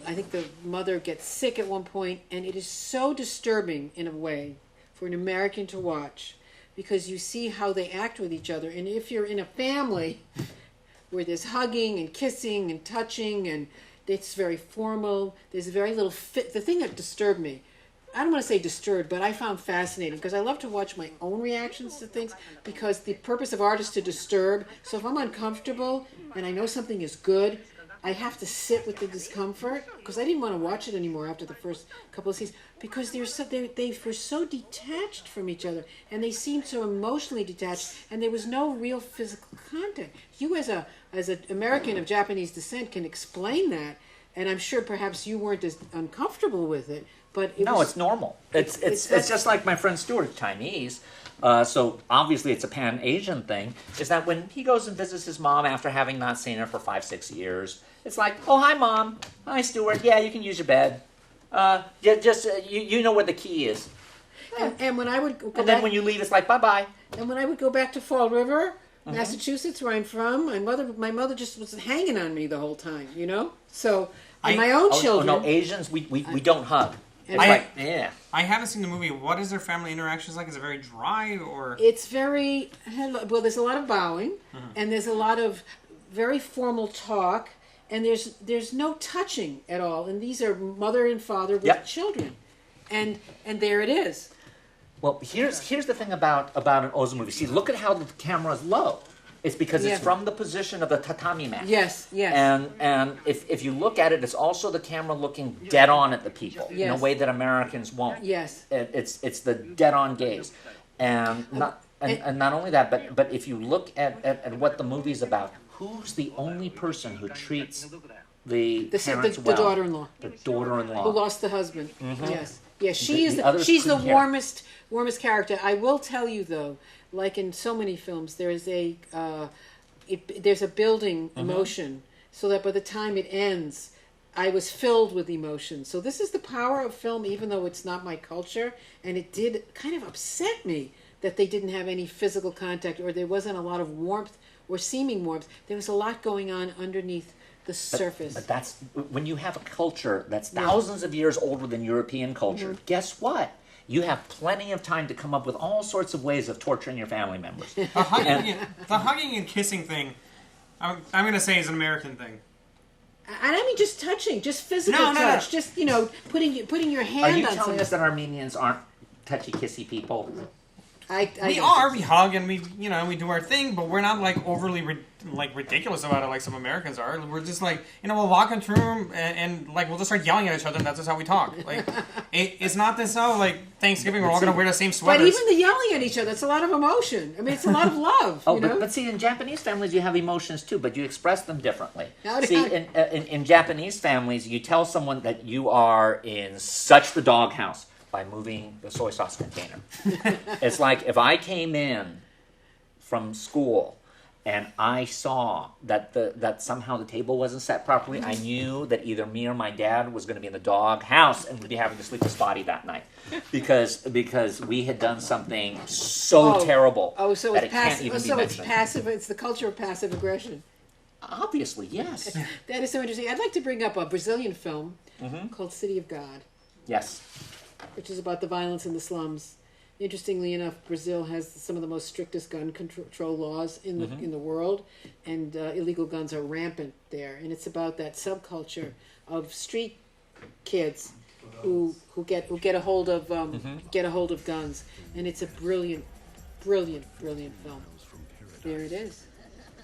[SPEAKER 1] I think the mother gets sick at one point, and it is so disturbing in a way for an American to watch, because you see how they act with each other. And if you're in a family where there's hugging and kissing and touching and it's very formal, there's very little fit. The thing that disturbed me, I don't want to say disturbed, but I found fascinating, because I love to watch my own reactions to things, because the purpose of art is to disturb. So if I'm uncomfortable and I know something is good, I have to sit with the discomfort, because I didn't want to watch it anymore after the first couple of seasons, because they were so detached from each other, and they seemed so emotionally detached, and there was no real physical contact. You as an American of Japanese descent can explain that, and I'm sure perhaps you weren't as uncomfortable with it, but
[SPEAKER 2] It's normal. It's just like my friend Stuart's Chinese. So obviously it's a Pan-Asian thing, is that when he goes and visits his mom after having not seen her for 5-6 years, it's like, oh, hi, Mom. Hi, Stuart. Yeah, you can use your bed. You know where the key is.
[SPEAKER 1] And when I would go
[SPEAKER 2] And then when you leave, it's like, bye-bye.
[SPEAKER 1] and when I would go back to Fall River, Massachusetts, where I'm from, my mother just was hanging on me the whole time, you know? So, and my own children.
[SPEAKER 2] Oh, no, Asians, we don't hug. It's
[SPEAKER 3] I-
[SPEAKER 2] like, yeah.
[SPEAKER 3] I haven't seen the movie. What is their family interactions like? Is it very dry or?
[SPEAKER 1] It's very, well, there's a lot of bowing, and there's a lot of very formal talk, and there's no touching at all. And these are mother and father with children. And there it is.
[SPEAKER 2] Well, here's the thing about an Ozu movie. See, look at how the camera is low. It's because it's from the position of the tatami mat.
[SPEAKER 1] Yes.
[SPEAKER 2] And if you look at it, it's also the camera looking dead on at the people in a
[SPEAKER 1] Yes.
[SPEAKER 2] way that Americans won't.
[SPEAKER 1] Yes.
[SPEAKER 2] It's the dead on gaze, and not only that, but if you look at what the movie's about, who's the only person who treats the parents well?
[SPEAKER 1] The daughter-in-law.
[SPEAKER 2] The daughter-in-law.
[SPEAKER 1] Who lost the husband. Yes. Yes,
[SPEAKER 2] The others
[SPEAKER 1] she's the
[SPEAKER 2] couldn't care.
[SPEAKER 1] warmest character. I will tell you though, like in so many films, there's a building emotion, so that by the time it ends, I was filled with emotion. So this is the power of film, even though it's not my culture, and it did kind of upset me that they didn't have any physical contact, or there wasn't a lot of warmth or seeming warmth. There was a lot going on underneath the surface.
[SPEAKER 2] But that's when you have a culture that's thousands of years older than European culture. Guess what? You have plenty of time to come up with all sorts of ways of torturing your family members.
[SPEAKER 3] The hugging and kissing thing, I'm going to say is an American thing.
[SPEAKER 1] And I mean, just touching, just physical
[SPEAKER 3] No.
[SPEAKER 1] touch, just putting your hand
[SPEAKER 2] Are you
[SPEAKER 1] on
[SPEAKER 2] telling
[SPEAKER 1] something.
[SPEAKER 2] us that Armenians aren't touchy kissy people?
[SPEAKER 3] We hug and we do our thing, but we're not like overly ridiculous about it like some Americans are. We're just like, we'll walk into a room and like we'll just start yelling at each other, and that's just how we talk. Like it's not this like Thanksgiving we're all gonna wear the same
[SPEAKER 1] But
[SPEAKER 3] sweaters.
[SPEAKER 1] even the yelling at each other, it's a lot of emotion. I mean, it's a lot of love.
[SPEAKER 2] Oh,
[SPEAKER 1] you know?
[SPEAKER 2] but see, in Japanese families, you have emotions too, but you express them differently.
[SPEAKER 1] How do
[SPEAKER 2] See,
[SPEAKER 1] I-
[SPEAKER 2] in Japanese families, you tell someone that you are in such the doghouse by moving the soy sauce container. It's like if I came in from school and I saw that somehow the table wasn't set properly, I knew that either me or my dad was going to be in the dog house and would be having to sleep with Spotty that night because we had done something so terrible
[SPEAKER 1] So
[SPEAKER 2] that
[SPEAKER 1] it's
[SPEAKER 2] it can't even be mentioned.
[SPEAKER 1] passive. It's the culture of passive aggression.
[SPEAKER 2] Obviously, yes.
[SPEAKER 1] That is so interesting. I'd like to bring up a Brazilian film called City of God,
[SPEAKER 2] Yes.
[SPEAKER 1] which is about the violence in the slums. Interestingly enough, Brazil has some of the most strictest gun control laws in the world, and illegal guns are rampant there. And it's about that subculture of street kids who get a hold of guns, and it's a brilliant film. There it is.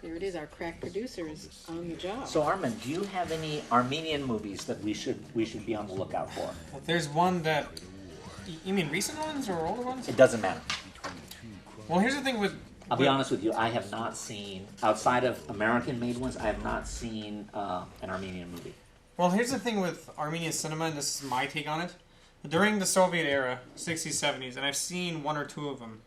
[SPEAKER 1] There it is. Our crack producer is on the job.
[SPEAKER 2] So Armin, do you have any Armenian movies that we should be on the lookout for?
[SPEAKER 3] Well, there's one that you mean recent ones or older ones?
[SPEAKER 2] It doesn't matter.
[SPEAKER 3] Well, here's the thing with.
[SPEAKER 2] I'll be honest with you. I have not seen, outside of American-made ones, I have not seen an Armenian movie.
[SPEAKER 3] Well, here's the thing with Armenian cinema, and this is my take on it. During the Soviet era, 60s, 70s, and I've seen one or two of them,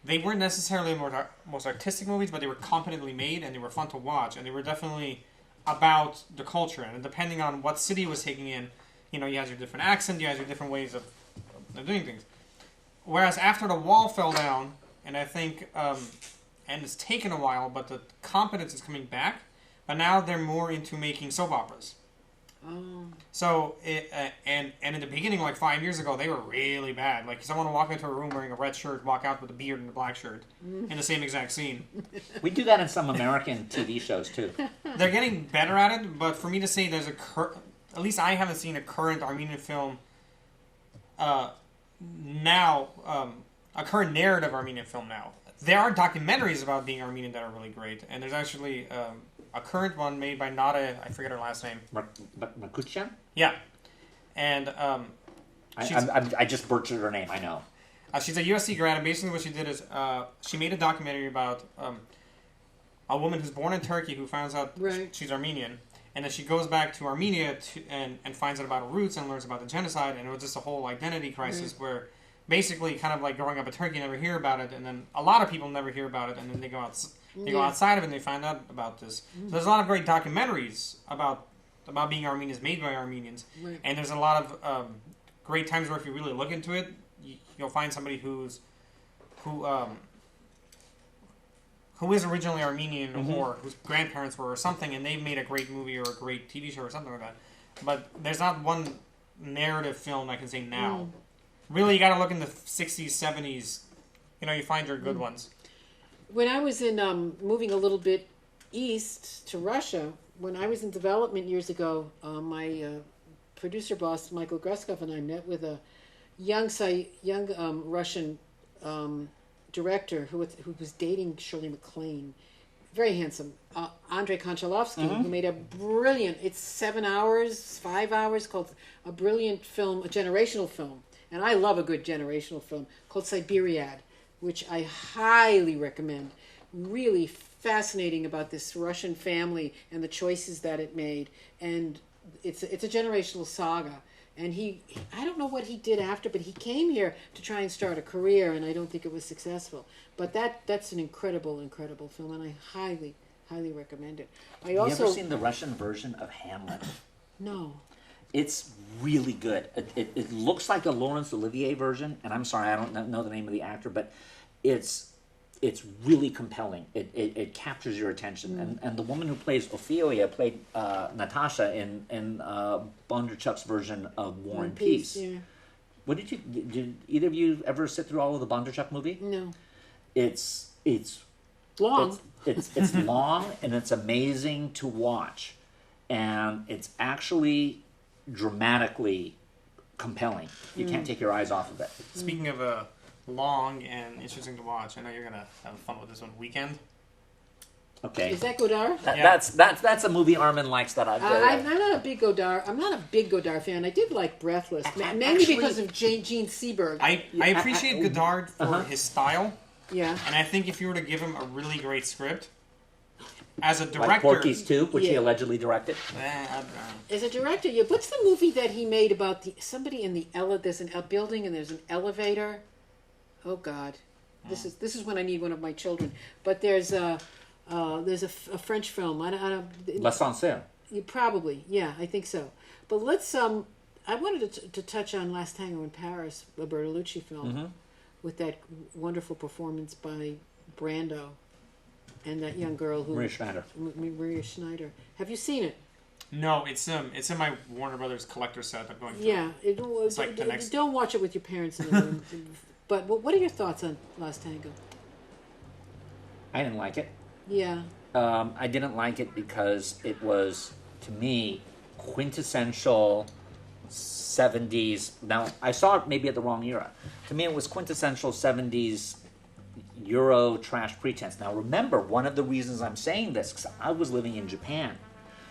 [SPEAKER 3] they weren't necessarily the most artistic movies, but they were competently made, and they were fun to watch, and they were definitely about the culture. And depending on what city it was taking in, you had your different accent, you had your different ways of doing things. Whereas after the wall fell down, and I think, and it's taken a while, but the competence is coming back, but now they're more into making soap operas.
[SPEAKER 1] Oh.
[SPEAKER 3] So, and in the beginning, like 5 years ago, they were really bad. Like, someone would walk into a room wearing a red shirt, walk out with a beard and a black shirt, in the same exact scene.
[SPEAKER 2] We do that in some American TV shows too.
[SPEAKER 3] They're getting better at it, but for me to say there's at least I haven't seen a current Armenian film, now, a current narrative Armenian film now. There are documentaries about being Armenian that are really great, and there's actually a current one made by Nada, I forget her last name.
[SPEAKER 2] Makuchan?
[SPEAKER 3] Yeah. And
[SPEAKER 2] I just butchered her name, I know.
[SPEAKER 3] she's a USC grad, and basically what she did is she made a documentary about a woman who's born in Turkey who finds out she's Armenian, And then she goes back to Armenia and finds out about her roots and learns about the genocide, and it was just a whole identity crisis where basically kind of like growing up in Turkey, you never hear about it, and then a lot of people never hear about it, and then they go outside of it and they find out about this. So there's a lot of great documentaries about being Armenians made by Armenians, and there's a lot of great times where if you really look into it, you'll find somebody who is originally Armenian or whose grandparents were or something, and they made a great movie or a great TV show or something like that. But there's not one narrative film I can say now. Really, you got to look in the 60s, 70s. You find your good ones.
[SPEAKER 1] When I was in moving a little bit east to Russia, when I was in development years ago, my producer boss Michael Greskov and I met with a young Russian director who was dating Shirley MacLaine, very handsome, Andrei Konchalovsky, who made a brilliant, it's 7 hours, 5 hours, called a brilliant film, a generational film, and I love a good generational film, called Siberiad, which I highly recommend. Really fascinating about this Russian family and the choices that it made, and it's a generational saga. And I don't know what he did after, but he came here to try and start a career, and I don't think it was successful. But that's an incredible, incredible film, and I highly, highly recommend it.
[SPEAKER 2] You ever seen the Russian version of Hamlet?
[SPEAKER 1] No.
[SPEAKER 2] It's really good. It looks like a Laurence Olivier version, and I'm sorry, I don't know the name of the actor, but it's really compelling. It captures your attention. And the woman who plays Ophelia played Natasha in Bondarchuk's version of War and Peace.
[SPEAKER 1] Yeah.
[SPEAKER 2] What did either of you ever sit through all of the Bondarchuk movie?
[SPEAKER 1] No.
[SPEAKER 2] It's
[SPEAKER 1] Long.
[SPEAKER 2] It's long, and it's amazing to watch, and it's actually dramatically compelling. You can't take your eyes off of it.
[SPEAKER 3] Speaking of long and interesting to watch, I know you're gonna have fun with this one. Weekend.
[SPEAKER 2] Okay.
[SPEAKER 1] Is that Godard?
[SPEAKER 2] That's a movie Armin likes that I've
[SPEAKER 1] I'm not a big Godard. I'm not a big Godard fan. I did like Breathless, mainly because of Gene Seberg.
[SPEAKER 3] I appreciate Godard for his style.
[SPEAKER 1] Yeah.
[SPEAKER 3] And I think if you were to give him a really great script, as a director,
[SPEAKER 2] like Porky's 2, which he allegedly directed.
[SPEAKER 1] As a director, what's the movie that he made about somebody in the there's a building and there's an elevator? Oh God, this is when I need one of my children. But there's a French film. I don't.
[SPEAKER 2] L'Ascenseur.
[SPEAKER 1] Probably, yeah, I think so. But let's I wanted to touch on Last Tango in Paris, a Bertolucci film, with that wonderful performance by Brando and that young girl who Maria Schneider. Have you seen it?
[SPEAKER 3] No, it's in my Warner Brothers collector set. I'm going through.
[SPEAKER 1] Yeah,
[SPEAKER 3] it's like the next.
[SPEAKER 1] Don't watch it with your parents in the room. But what are your thoughts on Last Tango?
[SPEAKER 2] I didn't like it.
[SPEAKER 1] Yeah.
[SPEAKER 2] I didn't like it because it was, to me, quintessential 70s. Now, I saw it maybe at the wrong era. To me, it was quintessential 70s Euro trash pretense. Now, remember, one of the reasons I'm saying this, because I was living in Japan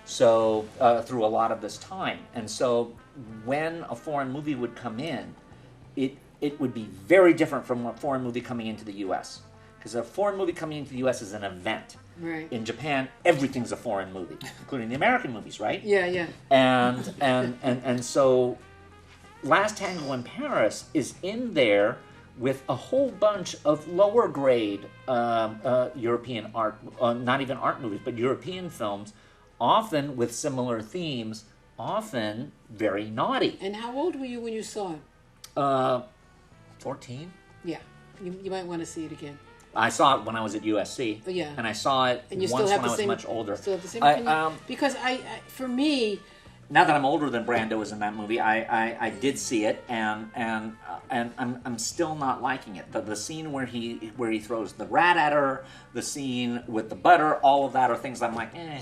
[SPEAKER 2] so through a lot of this time. And so when a foreign movie would come in, it would be very different from a foreign movie coming into the U.S. Because a foreign movie coming into the U.S. is an event.
[SPEAKER 1] Right.
[SPEAKER 2] In Japan, everything's a foreign movie, including the American movies, right?
[SPEAKER 1] Yeah, yeah.
[SPEAKER 2] And so Last Tango in Paris is in there with a whole bunch of lower grade European art, not even art movies, but European films, often with similar themes, often very naughty.
[SPEAKER 1] And how old were you when you saw it?
[SPEAKER 2] 14?
[SPEAKER 1] Yeah, you might want to see it again.
[SPEAKER 2] I saw it when I was at USC.
[SPEAKER 1] Oh, yeah.
[SPEAKER 2] And I saw it
[SPEAKER 1] and you
[SPEAKER 2] once
[SPEAKER 1] still have
[SPEAKER 2] when
[SPEAKER 1] the
[SPEAKER 2] I was
[SPEAKER 1] same,
[SPEAKER 2] much older.
[SPEAKER 1] Still have the same opinion? Because for me...
[SPEAKER 2] Now that I'm older than Brando was in that movie, I did see it, and I'm still not liking it. The scene where he throws the rat at her, the scene with the butter, all of that are things I'm like, eh.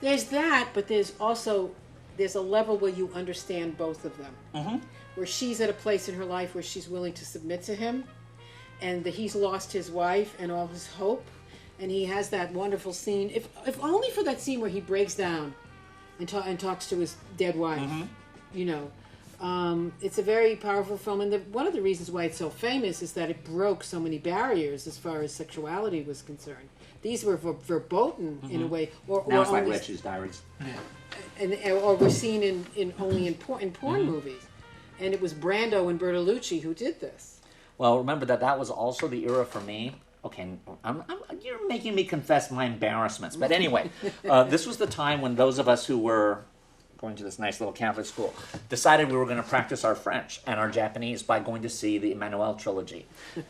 [SPEAKER 1] There's that, but there's a level where you understand both of them.
[SPEAKER 2] Mm-hmm.
[SPEAKER 1] Where she's at a place in her life where she's willing to submit to him, and that he's lost his wife and all his hope, and he has that wonderful scene. If only for that scene where he breaks down and talks to his dead wife, It's a very powerful film, and one of the reasons why it's so famous is that it broke so many barriers as far as sexuality was concerned. These were verboten in a way, or
[SPEAKER 2] Now it's like
[SPEAKER 1] only,
[SPEAKER 2] Red Shoes Diaries.
[SPEAKER 1] or were seen only in porn movies. And it was Brando and Bertolucci who did this.
[SPEAKER 2] Well, remember that was also the era for me. Okay, you're making me confess my embarrassments. But anyway, this was the time when those of us who were going to this nice little Catholic school decided we were going to practice our French and our Japanese by going to see the Emmanuel trilogy.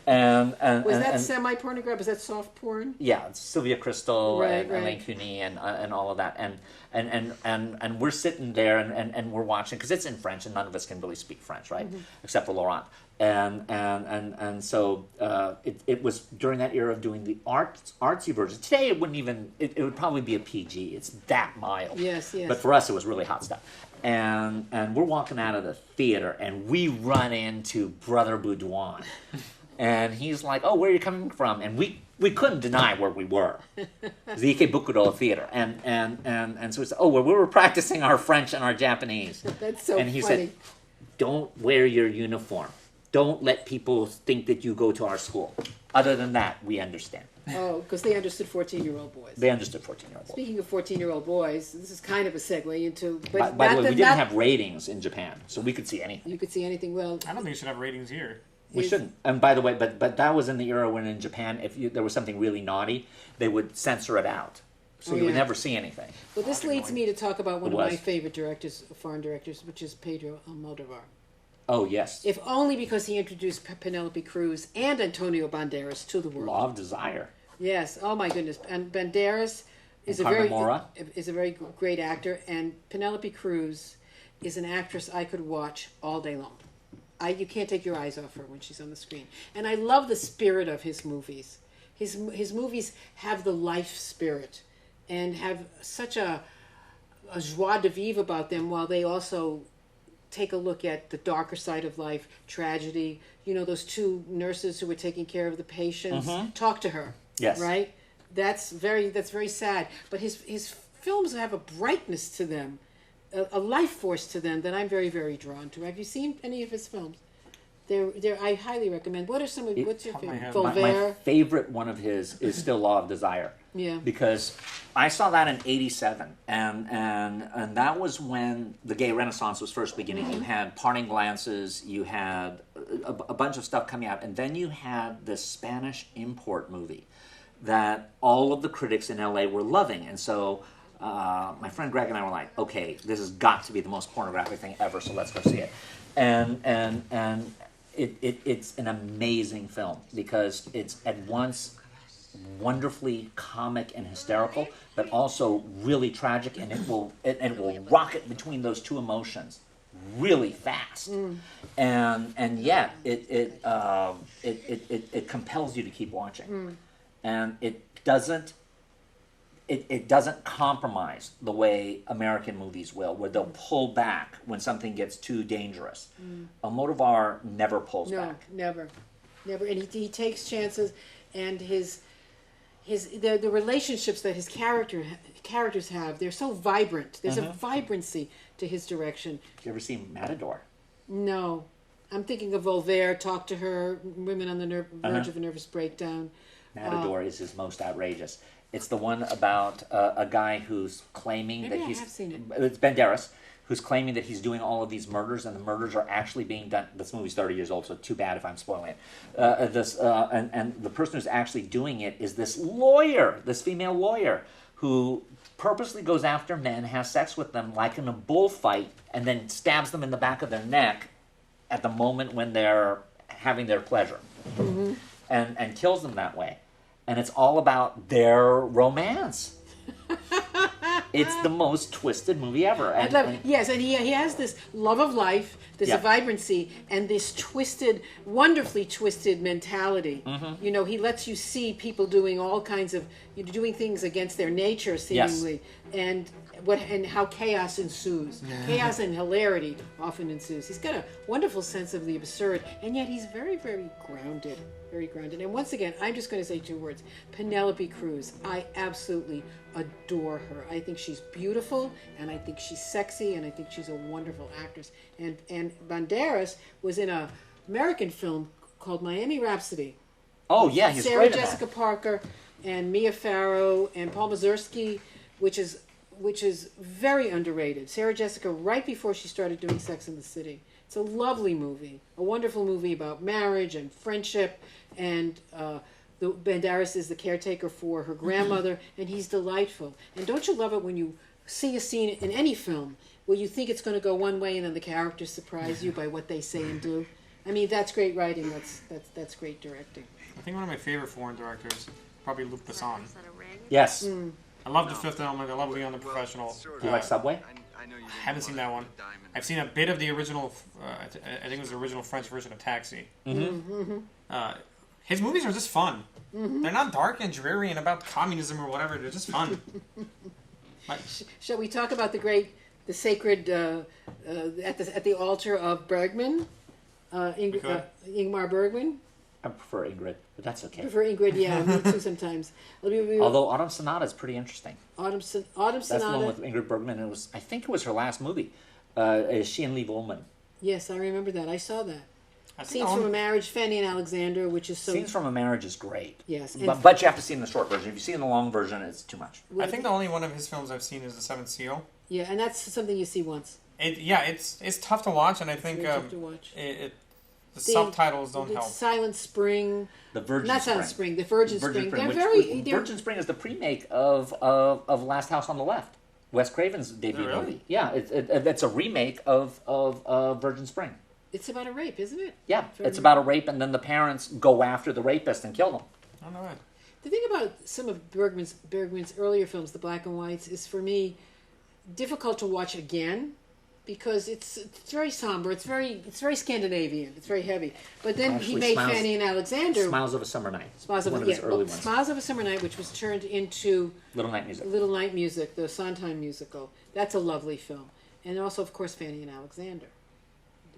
[SPEAKER 2] And
[SPEAKER 1] Was that semi-pornographic? Was that soft porn?
[SPEAKER 2] Yeah, Sylvia Crystal and
[SPEAKER 1] right.
[SPEAKER 2] Elaine Cuny and all of that, and we're sitting there and we're watching because it's in French and none of us can really speak French, right? Except for Laurent. And so it was during that era of doing the artsy version. Today it wouldn't even it would probably be a PG. It's that mild.
[SPEAKER 1] Yes.
[SPEAKER 2] But for us it was really hot stuff. And we're walking out of the theater and we run into Brother Boudouin. And he's like, "Oh, where are you coming from?" And we couldn't deny where we were. The Ikebukuro Theater. And so we said, "Oh, well, we were practicing our French and our Japanese."
[SPEAKER 1] That's so
[SPEAKER 2] And he
[SPEAKER 1] funny.
[SPEAKER 2] said, "Don't wear your uniform. Don't let people think that you go to our school. Other than that, we understand."
[SPEAKER 1] Oh, because they understood 14-year-old boys.
[SPEAKER 2] They understood 14-year-old boys.
[SPEAKER 1] Speaking of 14-year-old boys, this is kind of a segue into.
[SPEAKER 2] By the way, we didn't have ratings in Japan, so we could see anything.
[SPEAKER 1] You could see anything. Well,
[SPEAKER 3] I don't think you should have ratings here.
[SPEAKER 2] We shouldn't. And by the way, but that was in the era when in Japan, if there was something really naughty, they would censor it out. So you would never see anything.
[SPEAKER 1] Well, this leads me to talk about one
[SPEAKER 2] It
[SPEAKER 1] of my
[SPEAKER 2] was.
[SPEAKER 1] favorite directors, foreign directors, which is Pedro Almodovar.
[SPEAKER 2] Oh, yes.
[SPEAKER 1] If only because he introduced Penelope Cruz and Antonio Banderas to the world.
[SPEAKER 2] Law of Desire.
[SPEAKER 1] Yes. Oh my goodness. And Banderas is a
[SPEAKER 2] Carmen
[SPEAKER 1] very
[SPEAKER 2] Maura.
[SPEAKER 1] is a very great actor, and Penelope Cruz is an actress I could watch all day long. You can't take your eyes off her when she's on the screen. And I love the spirit of his movies. His movies have the life spirit and have such a joie de vivre about them, while they also take a look at the darker side of life, tragedy. You know, those two nurses who were taking care of the patients. Talk to her.
[SPEAKER 2] Yes.
[SPEAKER 1] Right? That's very sad. But his films have a brightness to them, a life force to them that I'm very, very drawn to. Have you seen any of his films? I highly recommend. What's your
[SPEAKER 3] Top of my
[SPEAKER 1] favorite?
[SPEAKER 3] head.
[SPEAKER 2] My
[SPEAKER 1] Voltaire.
[SPEAKER 2] favorite one of his is still Law of Desire.
[SPEAKER 1] Yeah.
[SPEAKER 2] Because I saw that in '87, and that was when the gay renaissance was first beginning. You had Parting Glances, you had a bunch of stuff coming out, and then you had this Spanish import movie that all of the critics in LA were loving, and so my friend Greg and I were like, okay, this has got to be the most pornographic thing ever, so let's go see it. And it's an amazing film because it's at once wonderfully comic and hysterical, but also really tragic, and it will rocket between those two emotions really fast, and yet it compels you to keep watching, and it doesn't compromise the way American movies will, where they'll pull back when something gets too dangerous. Almodovar never pulls back.
[SPEAKER 1] Never, and he takes chances, and the relationships that his characters have, they're so vibrant. There's a vibrancy to his direction.
[SPEAKER 2] You ever seen Matador?
[SPEAKER 1] No, I'm thinking of Voltaire. Talk to Her, Women on the Verge of a Nervous Breakdown.
[SPEAKER 2] Matador is his most outrageous. It's the one about a guy who's claiming
[SPEAKER 1] Maybe
[SPEAKER 2] that
[SPEAKER 1] I
[SPEAKER 2] he's...
[SPEAKER 1] have seen it.
[SPEAKER 2] It's Banderas, who's claiming that he's doing all of these murders, and the murders are actually being done... This movie's 30 years old, so too bad if I'm spoiling it. And the person who's actually doing it is this lawyer, this female lawyer, who purposely goes after men, has sex with them like in a bullfight, and then stabs them in the back of their neck at the moment when they're having their pleasure. And kills them that way. And it's all about their romance. It's the most twisted movie ever.
[SPEAKER 1] Yes, and he has this love of life, this vibrancy, and this wonderfully twisted mentality. You know, he lets you see people doing all kinds of, doing things against their nature, seemingly, and how chaos ensues. Chaos and hilarity often ensues. He's got a wonderful sense of the absurd, and yet he's very, very grounded. Very grounded. And once again, I'm just going to say two words. Penelope Cruz. I absolutely adore her. I think think she's beautiful, and I think she's sexy, and I think she's a wonderful actress. And Banderas was in a American film called Miami Rhapsody.
[SPEAKER 2] Oh yeah, he's
[SPEAKER 1] Sarah
[SPEAKER 2] great in
[SPEAKER 1] Jessica
[SPEAKER 2] that.
[SPEAKER 1] Parker and Mia Farrow and Paul Mazursky, which is very underrated. Sarah Jessica, right before she started doing Sex in the City. It's a lovely movie, a wonderful movie about marriage and friendship, and the Banderas is the caretaker for her grandmother, and he's delightful. And don't you love it when you see a scene in any film where you think it's going to go one way and then the characters surprise you by what they say and do? I mean, that's great writing. That's great directing.
[SPEAKER 3] I think one of my favorite foreign directors, probably Luc Besson.
[SPEAKER 2] Yes.
[SPEAKER 3] I love The Fifth Element. I love Leon the Professional.
[SPEAKER 2] Do you like Subway?
[SPEAKER 3] I haven't seen that one. I've seen a bit of the original. I think it was the original French version of Taxi. His movies are just fun. They're not dark and dreary and about communism or whatever. They're just fun.
[SPEAKER 1] Shall we talk about the sacred at the altar of Bergman, Ingmar Bergman?
[SPEAKER 2] I prefer Ingrid, but that's okay.
[SPEAKER 1] I prefer Ingrid, yeah, me too sometimes.
[SPEAKER 2] Although Autumn Sonata is pretty interesting.
[SPEAKER 1] Autumn
[SPEAKER 2] That's the one
[SPEAKER 1] Sonata.
[SPEAKER 2] with Ingrid Bergman. I think it was her last movie. She and Lee Ullman.
[SPEAKER 1] Yes, I remember that. I saw that.
[SPEAKER 3] I think
[SPEAKER 1] Scenes from a Marriage, Fanny and Alexander, which is so.
[SPEAKER 2] Scenes from a Marriage is great.
[SPEAKER 1] Yes, and
[SPEAKER 2] But you have to see in the short version. If you see in the long version, it's too much.
[SPEAKER 3] I think the only one of his films I've seen is The Seventh Seal.
[SPEAKER 1] yeah, and that's something you see once.
[SPEAKER 3] It's tough to watch, and I think
[SPEAKER 1] Very tough to watch.
[SPEAKER 3] The subtitles don't
[SPEAKER 1] It's
[SPEAKER 3] help.
[SPEAKER 1] Silent Spring.
[SPEAKER 2] The Virgin
[SPEAKER 1] Not
[SPEAKER 2] Spring.
[SPEAKER 1] Silent Spring. The Virgin Spring. They're
[SPEAKER 2] which-
[SPEAKER 1] very. They're,
[SPEAKER 2] Virgin Spring is the pre-make of Last House on the Left. Wes Craven's debut
[SPEAKER 3] really?
[SPEAKER 2] movie. Yeah, it's a remake of Virgin Spring.
[SPEAKER 1] it's about a rape, isn't it?
[SPEAKER 2] Yeah, it's about a rape, and then the parents go after the rapist and kill them.
[SPEAKER 3] I don't know that.
[SPEAKER 1] The thing about some of Bergman's earlier films, the black and whites, is for me difficult to watch again because it's very somber. It's very Scandinavian. It's very heavy. But then he
[SPEAKER 2] Actually,
[SPEAKER 1] made
[SPEAKER 2] Smiles-
[SPEAKER 1] Fanny and Alexander.
[SPEAKER 2] Smiles of a Summer Night.
[SPEAKER 1] Smiles of,
[SPEAKER 2] one of
[SPEAKER 1] yeah,
[SPEAKER 2] his early
[SPEAKER 1] well,
[SPEAKER 2] ones.
[SPEAKER 1] Smiles of a Summer Night, which was turned into
[SPEAKER 2] Little Night Music.
[SPEAKER 1] Little Night Music, the Sondheim musical. That's a lovely film. And also, of course, Fanny and Alexander,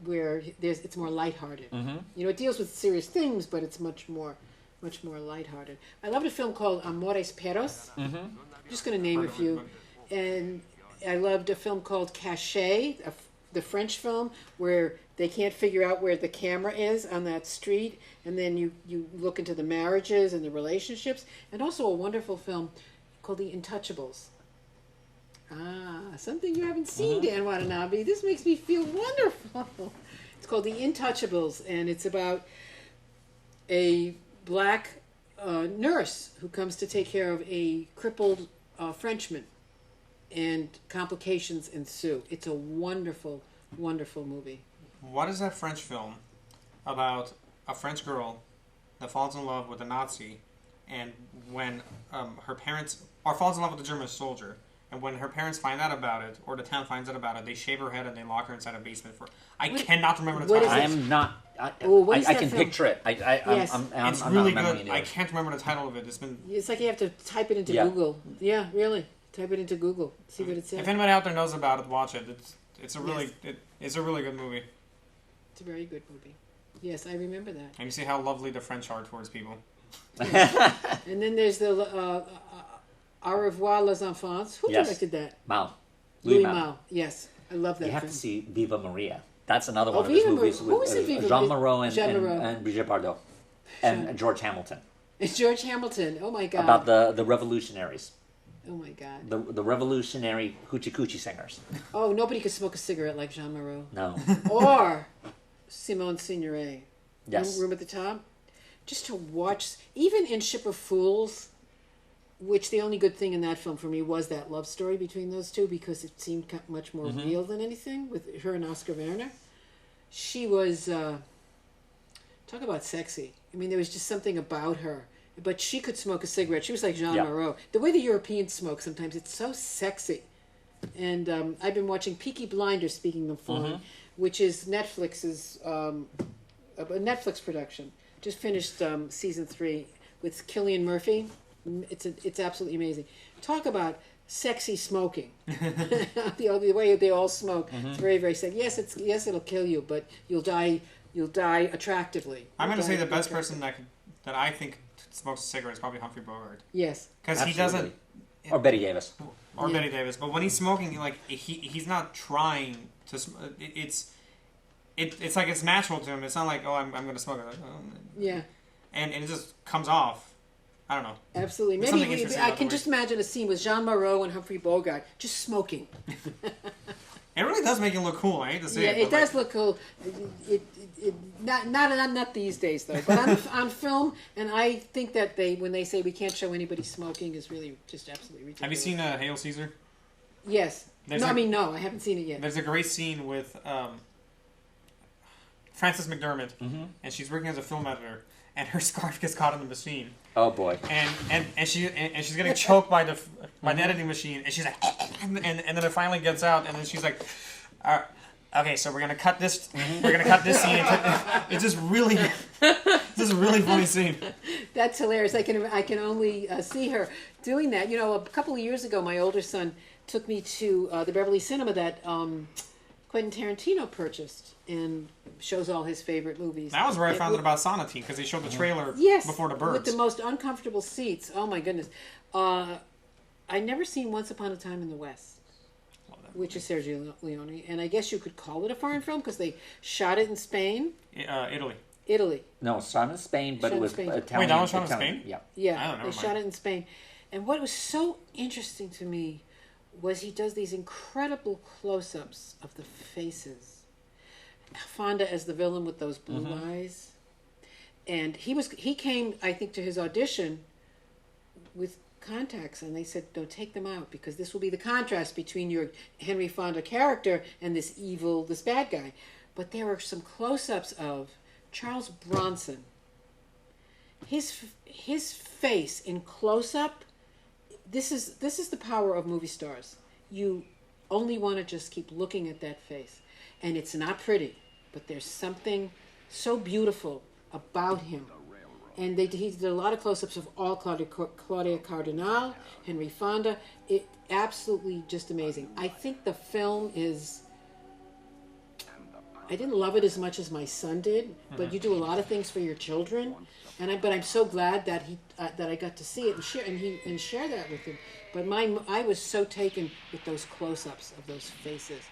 [SPEAKER 1] where it's more lighthearted.
[SPEAKER 2] Mm-hmm.
[SPEAKER 1] You know, it deals with serious things, but it's much more lighthearted. I loved a film called Amores Perros.
[SPEAKER 2] Mm-hmm.
[SPEAKER 1] I'm just going to name a few. And I loved a film called Cachet, the French film, where they can't figure out where the camera is on that street, and then you look into the marriages and the relationships. And also a wonderful film called The Intouchables. Ah, something you haven't seen, Dan Watanabe. This makes me feel wonderful. It's called The Intouchables, and it's about a black nurse who comes to take care of a crippled Frenchman, and complications ensue. It's a wonderful, wonderful movie.
[SPEAKER 3] What is that French film about a French girl that falls in love with a Nazi, and when her parents, or falls in love with a German soldier, and when her parents find out about it, or the town finds out about it, they shave her head and they lock her inside a basement for. I cannot remember the
[SPEAKER 1] what
[SPEAKER 3] title.
[SPEAKER 1] is
[SPEAKER 2] I
[SPEAKER 1] it?
[SPEAKER 2] am not.
[SPEAKER 1] What is
[SPEAKER 2] I
[SPEAKER 1] that
[SPEAKER 2] can
[SPEAKER 1] film?
[SPEAKER 2] picture it.
[SPEAKER 1] Yes.
[SPEAKER 3] It's
[SPEAKER 2] I'm
[SPEAKER 3] really
[SPEAKER 2] not remembering
[SPEAKER 3] good.
[SPEAKER 2] it
[SPEAKER 3] I
[SPEAKER 2] either.
[SPEAKER 3] can't remember the title of it. It's been.
[SPEAKER 1] It's like you have to type it into
[SPEAKER 2] Yeah.
[SPEAKER 1] Google. Yeah, really. Type it into Google. See what it says.
[SPEAKER 3] If anybody out there knows about it, watch it. It's a really it's a really good movie,
[SPEAKER 1] It's a very good movie. Yes, I remember that.
[SPEAKER 3] and you see how lovely the French are towards people.
[SPEAKER 1] And then there's the Au revoir les enfants. Who
[SPEAKER 2] Yes.
[SPEAKER 1] directed that?
[SPEAKER 2] Mao.
[SPEAKER 1] Louis
[SPEAKER 2] Mao.
[SPEAKER 1] Malle. Yes, I love that
[SPEAKER 2] You have
[SPEAKER 1] film.
[SPEAKER 2] to see Viva Maria. That's another
[SPEAKER 1] Oh,
[SPEAKER 2] one of his
[SPEAKER 1] Viva Mar-
[SPEAKER 2] movies
[SPEAKER 1] who was in
[SPEAKER 2] with
[SPEAKER 1] Viva
[SPEAKER 2] Jean
[SPEAKER 1] Maria?
[SPEAKER 2] Moreau
[SPEAKER 1] Jean Moreau.
[SPEAKER 2] and Brigitte Bardot and George Hamilton
[SPEAKER 1] It's George Hamilton. Oh my God.
[SPEAKER 2] about the revolutionaries,
[SPEAKER 1] Oh my God.
[SPEAKER 2] the revolutionary hoochie coochie singers.
[SPEAKER 1] Oh, nobody could smoke a cigarette like Jean Moreau.
[SPEAKER 2] No,
[SPEAKER 1] Or Simone Signoret.
[SPEAKER 2] yes,
[SPEAKER 1] Room at the Top. Just to watch, even in Ship of Fools, which the only good thing in that film for me was that love story between those two because it seemed much more real than anything with her and Oscar Werner. She was, talk about sexy. I mean, there was just something about her. But she could smoke a cigarette. She was like Jean
[SPEAKER 2] Yeah.
[SPEAKER 1] Moreau. The way the Europeans smoke sometimes, it's so sexy. And I've been watching Peaky Blinders, speaking of foreign, which is Netflix's, a Netflix production. Just finished season 3 with Cillian Murphy. It's absolutely amazing. Talk about sexy smoking. the way they all smoke. It's very, very sexy. Yes, it'll kill you, but you'll die attractively.
[SPEAKER 3] I'm going to
[SPEAKER 1] You'll
[SPEAKER 3] say the
[SPEAKER 1] die
[SPEAKER 3] best person that I think smokes a cigarette is probably Humphrey Bogart,
[SPEAKER 1] Yes.
[SPEAKER 3] because he doesn't.
[SPEAKER 2] Absolutely. Or Betty Davis.
[SPEAKER 3] or
[SPEAKER 1] Yeah.
[SPEAKER 3] Betty Davis. But when he's smoking, like he's not trying to. It's like it's natural to him. It's not like, oh, I'm going to smoke. Like, oh.
[SPEAKER 1] Yeah.
[SPEAKER 3] And it just comes off. I don't know.
[SPEAKER 1] Absolutely.
[SPEAKER 3] There's something
[SPEAKER 1] Maybe
[SPEAKER 3] interesting
[SPEAKER 1] I
[SPEAKER 3] about
[SPEAKER 1] can
[SPEAKER 3] the
[SPEAKER 1] just imagine a scene with Jean Moreau and Humphrey Bogart just smoking.
[SPEAKER 3] It really does make it look cool. I hate to say
[SPEAKER 1] Yeah,
[SPEAKER 3] it.
[SPEAKER 1] it
[SPEAKER 3] but,
[SPEAKER 1] does look cool. Not these days though, but on film. And I think that when they say we can't show anybody smoking is really just absolutely ridiculous.
[SPEAKER 3] Have you seen Hail Caesar?
[SPEAKER 1] Yes.
[SPEAKER 3] There's
[SPEAKER 1] No,
[SPEAKER 3] a-
[SPEAKER 1] no, I haven't seen it yet.
[SPEAKER 3] There's a great scene with Frances McDermott, and she's working as a film editor, and her scarf gets caught in the machine,
[SPEAKER 2] Oh boy.
[SPEAKER 3] and she's getting choked by the editing machine, and she's like, and then it finally gets out, and then she's like, okay, so we're gonna cut this, we're gonna cut this scene. It's just really, this is a really funny scene.
[SPEAKER 1] That's hilarious. I can only see her doing that. You know, a couple of years ago, my older son took me to the Beverly Cinema that Quentin Tarantino purchased and shows all his favorite movies.
[SPEAKER 3] That was where I found out about Sonatine, because they showed the trailer
[SPEAKER 1] Yes,
[SPEAKER 3] before the
[SPEAKER 1] with
[SPEAKER 3] birds.
[SPEAKER 1] the most uncomfortable seats. Oh my goodness. I never seen Once Upon a Time in the West, which is Sergio Leone, and I guess you could call it a foreign film because they shot it in Spain,
[SPEAKER 3] Italy.
[SPEAKER 1] Italy.
[SPEAKER 2] No, shot in Spain, but
[SPEAKER 1] Shot
[SPEAKER 2] it
[SPEAKER 1] in
[SPEAKER 2] was
[SPEAKER 1] Spain.
[SPEAKER 2] Italian.
[SPEAKER 3] Wait, that was shot in
[SPEAKER 2] Italian,
[SPEAKER 3] Spain?
[SPEAKER 2] Yeah.
[SPEAKER 1] Yeah,
[SPEAKER 3] I don't know,
[SPEAKER 1] they
[SPEAKER 3] Mike.
[SPEAKER 1] shot it in Spain. And what was so interesting to me was he does these incredible close-ups of the faces. Fonda as the villain with those blue eyes. And he came, I think, to his audition with contacts, and they said, no, take them out, because this will be the contrast between your Henry Fonda character and this bad guy. But there were some close-ups of Charles Bronson. His face in close-up, this is the power of movie stars. You only want to just keep looking at that face. And it's not pretty, but there's something so beautiful about him. And he did a lot of close-ups of all Claudia Cardinal, Henry Fonda. It absolutely just amazing. I think the film is... I didn't love it as much as my son did, but you do a lot of things for your children, but I'm so glad that I got to see it and share that with him. But I was so taken with those close-ups of those faces,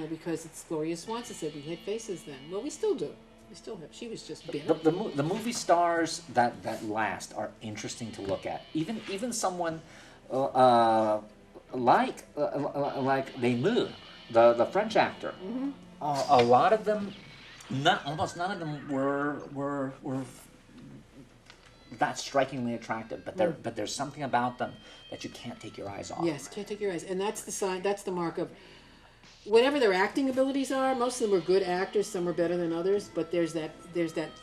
[SPEAKER 1] because it's Gloria Swanson said we had faces then. Well, we still do. We still have. She was just big.
[SPEAKER 2] The movie stars that last are interesting to look at. Even someone like Neymar, the French actor.
[SPEAKER 1] Mm-hmm.
[SPEAKER 2] A lot of them, almost none of them were that strikingly attractive. But there's something about them that you can't take your eyes off.
[SPEAKER 1] Yes, can't take your eyes, and that's the sign. That's the mark of whatever their acting abilities are. Most of them are good actors. Some are better than others. But there's that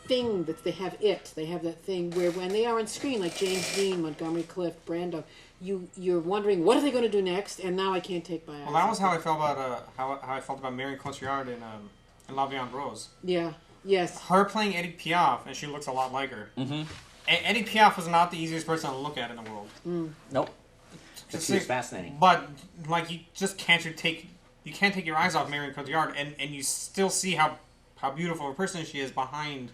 [SPEAKER 1] thing that they have. They have that thing where when they are on screen, like James Dean, Montgomery Clift, Brando, you're wondering what are they going to do next. And now I can't take my eyes.
[SPEAKER 3] Well, that was how I felt about how I felt about Marion Cotillard in La Vie en Rose.
[SPEAKER 1] Yeah. Yes.
[SPEAKER 3] Her playing Edith Piaf, and she looks a lot like her. Mm-hmm. Edith Piaf was not the easiest person to look at in the world.
[SPEAKER 2] Nope. But she was fascinating.
[SPEAKER 3] But like you just can't take your eyes off Marion Cotillard, and you still see how beautiful a person she is behind.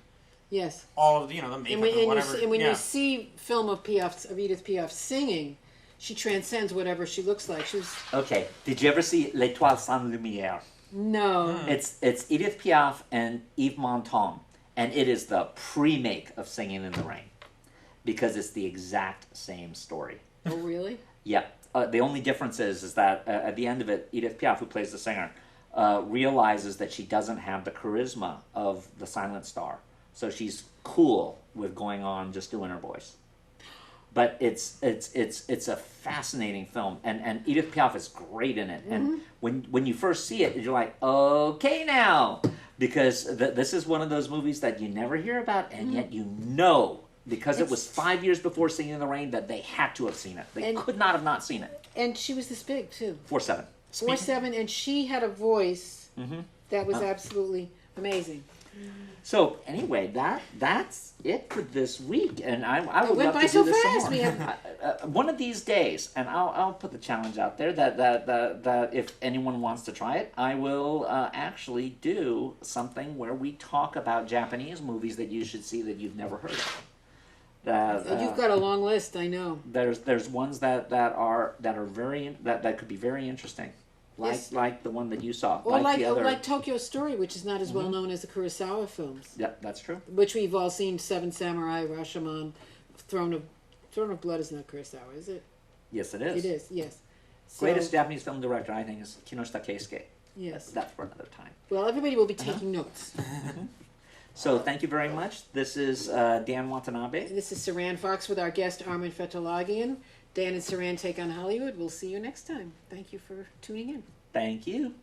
[SPEAKER 1] Yes.
[SPEAKER 3] All of the makeup and whatever.
[SPEAKER 1] And when you see film of Edith Piaf singing, she transcends whatever she looks like.
[SPEAKER 2] Okay. Did you ever see L'Étoile sans lumière?
[SPEAKER 1] No.
[SPEAKER 2] It's Edith Piaf and Yves Montand, and it is the pre-make of Singing in the Rain, because it's the exact same story.
[SPEAKER 1] Oh, really?
[SPEAKER 2] Yeah. The only difference is that at the end of it, Edith Piaf, who plays the singer, realizes that she doesn't have the charisma of the silent star, so she's cool with going on just doing her voice. But it's a fascinating film, and Edith Piaf is great in it. And when you first see it, you're like, okay now, because this is one of those movies that you never hear about, and yet because it was 5 years before Singing in the Rain that they had to have seen it. They could not have not seen it.
[SPEAKER 1] And she was this big too.
[SPEAKER 2] 4'7".
[SPEAKER 1] 4'7", and she had a voice that was absolutely amazing.
[SPEAKER 2] So anyway, that's it for this week, and I would
[SPEAKER 1] went
[SPEAKER 2] love
[SPEAKER 1] by
[SPEAKER 2] to
[SPEAKER 1] so
[SPEAKER 2] do this
[SPEAKER 1] fast.
[SPEAKER 2] some
[SPEAKER 1] We
[SPEAKER 2] more.
[SPEAKER 1] have-
[SPEAKER 2] One of these days, and I'll put the challenge out there that if anyone wants to try it, I will actually do something where we talk about Japanese movies that you should see that you've never heard of.
[SPEAKER 1] You've got a long list, I know.
[SPEAKER 2] There's ones that are very that could be very interesting,
[SPEAKER 1] Yes.
[SPEAKER 2] like the one that you saw,
[SPEAKER 1] Or like,
[SPEAKER 2] the other.
[SPEAKER 1] like Tokyo Story, which is not as well known as the Kurosawa films,
[SPEAKER 2] Yeah, that's true.
[SPEAKER 1] which we've all seen. Seven Samurai, Rashomon, Throne of Blood is not Kurosawa, is it?
[SPEAKER 2] Yes, it is.
[SPEAKER 1] It is, yes. So,
[SPEAKER 2] Greatest Japanese film director, I think, is Kinoshita Keisuke.
[SPEAKER 1] Yes.
[SPEAKER 2] That's for another time.
[SPEAKER 1] Well, everybody will be taking notes.
[SPEAKER 2] So thank you very much. This is Dan Watanabe.
[SPEAKER 1] This is Saran Fox with our guest Armin Fetalagian. Dan and Saran take on Hollywood. We'll see you next time. Thank you for tuning in.
[SPEAKER 2] Thank you.